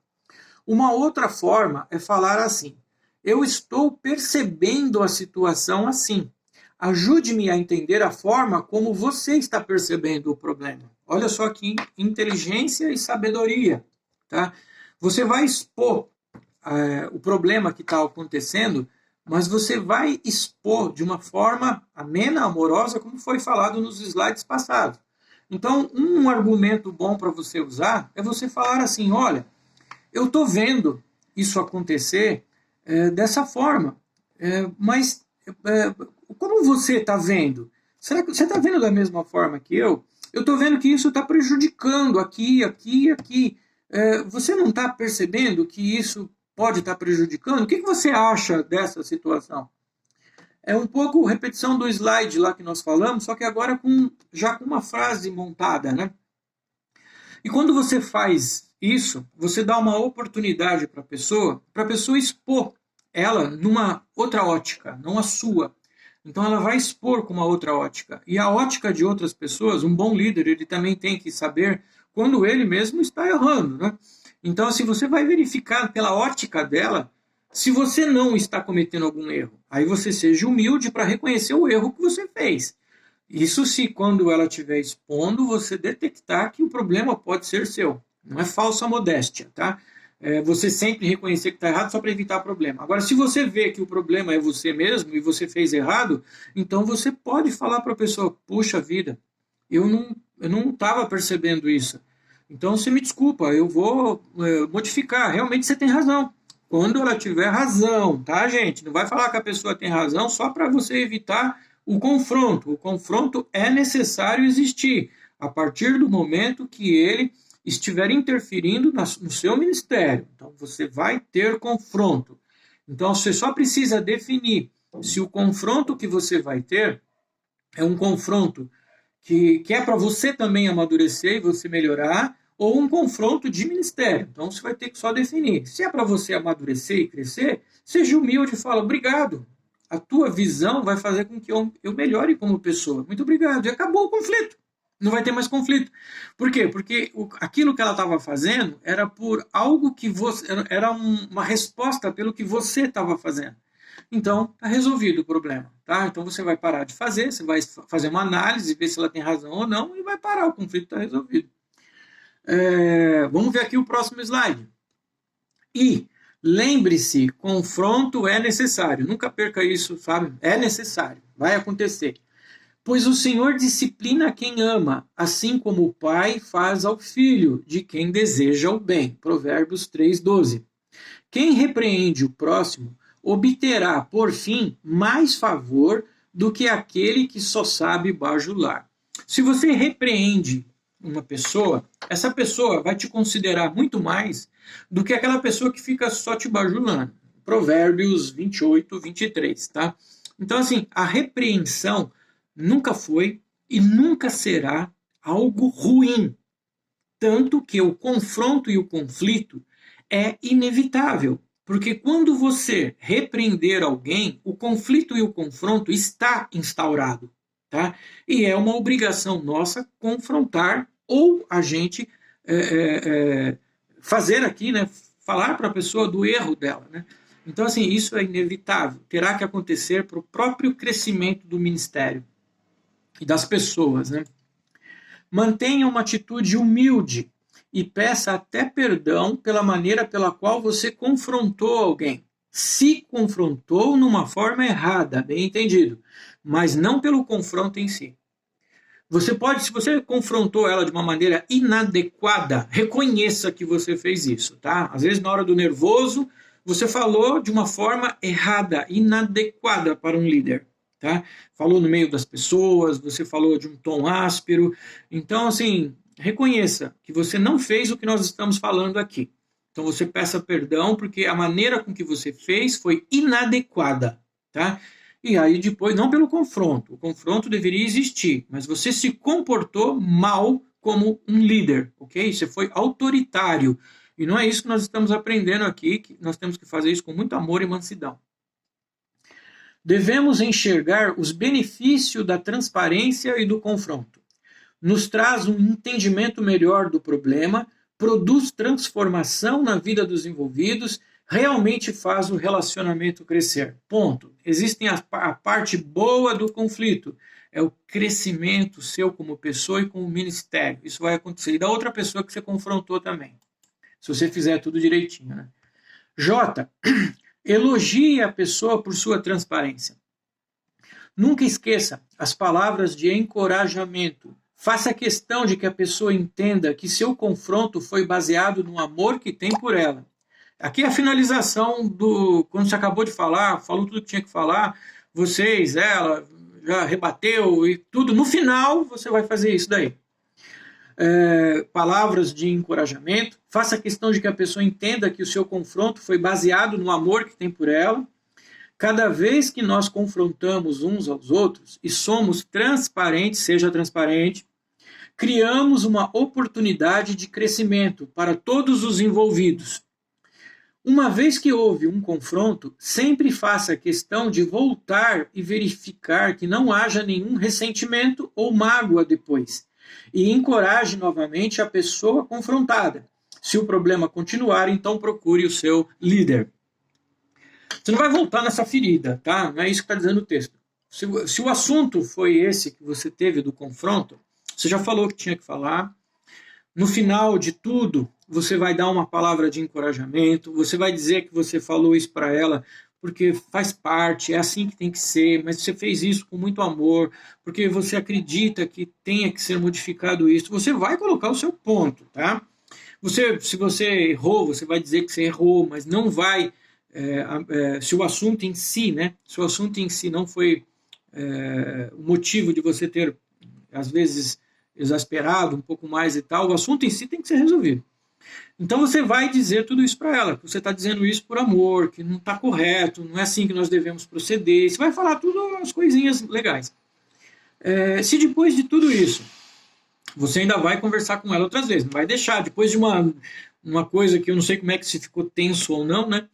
Uma outra forma é falar assim: eu estou percebendo a situação assim. Ajude-me a entender a forma como você está percebendo o problema. Olha só que inteligência e sabedoria. Tá? Você vai expor o problema que está acontecendo, mas você vai expor de uma forma amena, amorosa, como foi falado nos slides passados. Então, um argumento bom para você usar é você falar assim: olha, eu estou vendo isso acontecer dessa forma, mas como você está vendo? Será que você está vendo da mesma forma que eu? Eu estou vendo que isso está prejudicando aqui, aqui, aqui. Você não está percebendo que isso pode estar prejudicando? O que você acha dessa situação? É um pouco repetição do slide lá que nós falamos, só que agora já com uma frase montada, né? E quando você faz isso, você dá uma oportunidade para a pessoa expor ela numa outra ótica, não a sua. Então ela vai expor com uma outra ótica. E a ótica de outras pessoas, um bom líder, ele também tem que saber quando ele mesmo está errando, né? Então, assim, você vai verificar pela ótica dela se você não está cometendo algum erro. Aí você seja humilde para reconhecer o erro que você fez. Isso se, quando ela estiver expondo, você detectar que o problema pode ser seu. Não é falsa modéstia, tá? Você sempre reconhecer que está errado só para evitar problema. Agora, se você vê que o problema é você mesmo e você fez errado, então você pode falar para a pessoa: puxa vida, eu não estava percebendo isso. Então, você me desculpa, eu vou modificar. Realmente você tem razão. Quando ela tiver razão, tá, gente? Não vai falar que a pessoa tem razão só para você evitar o confronto. O confronto é necessário existir a partir do momento que ele estiver interferindo no seu ministério. Então, você vai ter confronto. Então, você só precisa definir se o confronto que você vai ter é um confronto que é para você também amadurecer e você melhorar, ou um confronto de ministério. Então você vai ter que só definir. Se é para você amadurecer e crescer, seja humilde e fala, obrigado. A tua visão vai fazer com que eu melhore como pessoa. Muito obrigado. E acabou o conflito. Não vai ter mais conflito. Por quê? Porque aquilo que ela estava fazendo era por algo que você. Era uma resposta pelo que você estava fazendo. Então, está resolvido o problema. Tá? Então você vai parar de fazer, você vai fazer uma análise, ver se ela tem razão ou não, e vai parar, o conflito está resolvido. Vamos ver aqui o próximo slide. E lembre-se, confronto é necessário. Nunca perca isso, sabe? É necessário, vai acontecer. Pois o Senhor disciplina quem ama, assim como o pai faz ao filho, de quem deseja o bem. Provérbios 3:12. Quem repreende o próximo obterá, por fim, mais favor do que aquele que só sabe bajular. Se você repreende uma pessoa, essa pessoa vai te considerar muito mais do que aquela pessoa que fica só te bajulando. Provérbios 28:23, tá? Então, assim, a repreensão nunca foi e nunca será algo ruim. Tanto que o confronto e o conflito é inevitável. Porque quando você repreender alguém, o conflito e o confronto está instaurado. Tá? E é uma obrigação nossa confrontar ou a gente fazer aqui, né, falar para a pessoa do erro dela. Né? Então, assim, isso é inevitável. Terá que acontecer para o próprio crescimento do ministério e das pessoas. Né? Mantenha uma atitude humilde e peça até perdão pela maneira pela qual você confrontou alguém. Se confrontou numa forma errada, bem entendido, mas não pelo confronto em si. Você pode, se você confrontou ela de uma maneira inadequada, reconheça que você fez isso, tá? Às vezes, na hora do nervoso, você falou de uma forma errada, inadequada para um líder, tá? Falou no meio das pessoas, você falou de um tom áspero. Então, assim, reconheça que você não fez o que nós estamos falando aqui. Então você peça perdão porque a maneira com que você fez foi inadequada, tá? E aí depois, não pelo confronto, o confronto deveria existir, mas você se comportou mal como um líder, ok? Você foi autoritário. E não é isso que nós estamos aprendendo aqui, que nós temos que fazer isso com muito amor e mansidão. Devemos enxergar os benefícios da transparência e do confronto. Nos traz um entendimento melhor do problema, produz transformação na vida dos envolvidos, realmente faz o relacionamento crescer. Ponto. Existem a parte boa do conflito, é o crescimento seu como pessoa e como ministério. Isso vai acontecer. E da outra pessoa que você confrontou também, se você fizer tudo direitinho. Né? J. Elogie a pessoa por sua transparência. Nunca esqueça as palavras de encorajamento. Faça questão de que a pessoa entenda que seu confronto foi baseado no amor que tem por ela. Aqui é a finalização do... Quando você acabou de falar, falou tudo que tinha que falar, vocês, ela, já rebateu e tudo. No final, você vai fazer isso daí. Palavras de encorajamento. Faça questão de que a pessoa entenda que o seu confronto foi baseado no amor que tem por ela. Cada vez que nós confrontamos uns aos outros e somos transparentes, seja transparente, criamos uma oportunidade de crescimento para todos os envolvidos. Uma vez que houve um confronto, sempre faça questão de voltar e verificar que não haja nenhum ressentimento ou mágoa depois. E encoraje novamente a pessoa confrontada. Se o problema continuar, então procure o seu líder. Você não vai voltar nessa ferida, tá? Não é isso que está dizendo o texto. Se o assunto foi esse que você teve do confronto, você já falou o que tinha que falar. No final de tudo, você vai dar uma palavra de encorajamento, você vai dizer que você falou isso para ela porque faz parte, é assim que tem que ser, mas você fez isso com muito amor, porque você acredita que tenha que ser modificado isso. Você vai colocar o seu ponto, tá? Se você errou, você vai dizer que você errou, mas não vai... se o assunto em si, né? Se o assunto em si não foi o motivo de você ter, às vezes, exasperado um pouco mais e tal, o assunto em si tem que ser resolvido. Então você vai dizer tudo isso para ela, que você está dizendo isso por amor, que não está correto, não é assim que nós devemos proceder. Você vai falar tudo as coisinhas legais. Se depois de tudo isso, você ainda vai conversar com ela outras vezes, não vai deixar, depois de uma coisa que eu não sei como é que se ficou tenso ou não, né?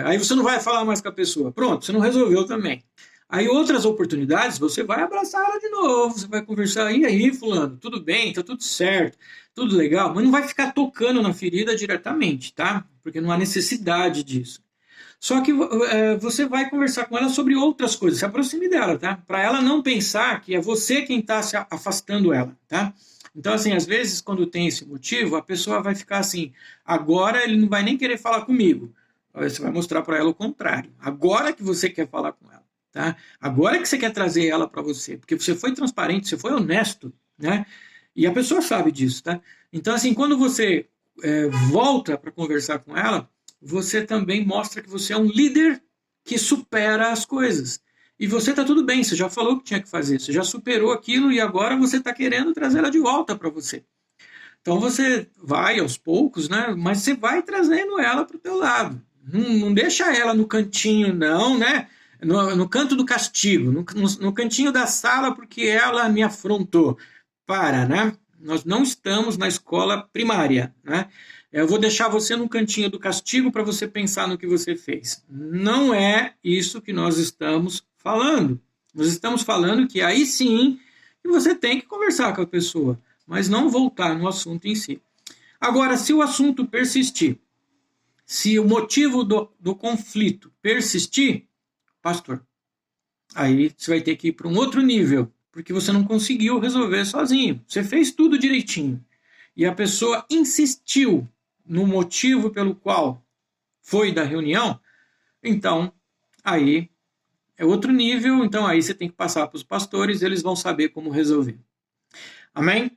Aí você não vai falar mais com a pessoa. Pronto, você não resolveu também. Aí outras oportunidades, você vai abraçar ela de novo, você vai conversar, e aí, fulano, tudo bem, tá tudo certo, tudo legal, mas não vai ficar tocando na ferida diretamente, tá? Porque não há necessidade disso. Só que você vai conversar com ela sobre outras coisas, se aproxime dela, tá? Para ela não pensar que é você quem está se afastando ela, tá? Então, assim, às vezes, quando tem esse motivo, a pessoa vai ficar assim, agora ele não vai nem querer falar comigo. Aí você vai mostrar para ela o contrário. Agora que você quer falar com ela, tá? Agora que você quer trazer ela para você, porque você foi transparente, você foi honesto, né? E a pessoa sabe disso, tá? Então, assim, quando você volta para conversar com ela, você também mostra que você é um líder que supera as coisas. E você está tudo bem, você já falou o que tinha que fazer, você já superou aquilo e agora você está querendo trazer ela de volta para você. Então você vai aos poucos, né? Mas você vai trazendo ela para o teu lado. Não deixa ela no cantinho, não, né? No canto do castigo, no cantinho da sala porque ela me afrontou. Para, né? Nós não estamos na escola primária, né? Eu vou deixar você no cantinho do castigo para você pensar no que você fez. Não é isso que nós estamos falando. Nós estamos falando que aí sim você tem que conversar com a pessoa, mas não voltar no assunto em si. Agora, se o assunto persistir, se o motivo do conflito persistir, pastor, aí você vai ter que ir para um outro nível, porque você não conseguiu resolver sozinho. Você fez tudo direitinho. E a pessoa insistiu no motivo pelo qual foi da reunião, então aí é outro nível, então aí você tem que passar para os pastores, eles vão saber como resolver. Amém?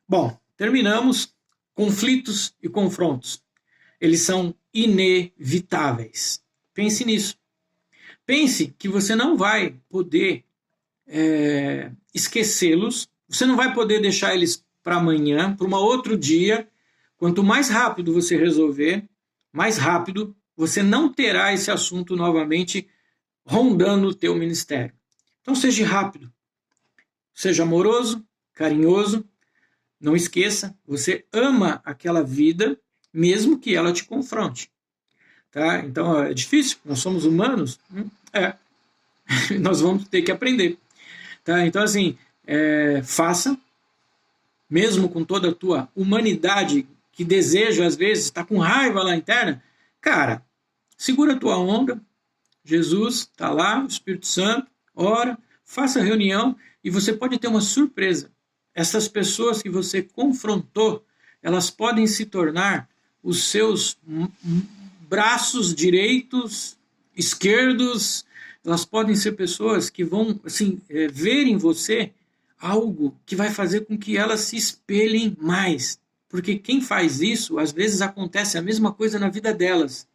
Bom, terminamos. Conflitos e confrontos. Eles são inevitáveis. Pense nisso. Pense que você não vai poder esquecê-los, você não vai poder deixar eles para amanhã, para um outro dia. Quanto mais rápido você resolver, mais rápido você não terá esse assunto novamente rondando o teu ministério. Então seja rápido, seja amoroso, carinhoso, não esqueça, você ama aquela vida, mesmo que ela te confronte. Tá? Então é difícil, nós somos humanos, nós vamos ter que aprender. Tá? Então assim, faça, mesmo com toda a tua humanidade que deseja, às vezes, está com raiva lá interna, cara, segura a tua onda, Jesus está lá, o Espírito Santo, ora, faça a reunião e você pode ter uma surpresa. Essas pessoas que você confrontou, elas podem se tornar os seus braços direitos, esquerdos, elas podem ser pessoas que vão assim, ver em você algo que vai fazer com que elas se espelhem mais. Porque quem faz isso, às vezes acontece a mesma coisa na vida delas.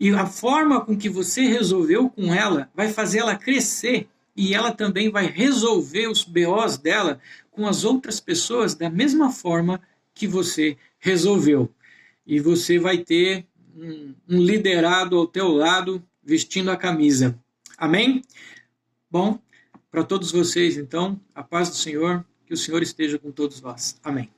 E a forma com que você resolveu com ela vai fazer ela crescer e ela também vai resolver os BOs dela com as outras pessoas da mesma forma que você resolveu. E você vai ter um liderado ao teu lado vestindo a camisa. Amém? Bom, para todos vocês, então, a paz do Senhor, que o Senhor esteja com todos nós. Amém.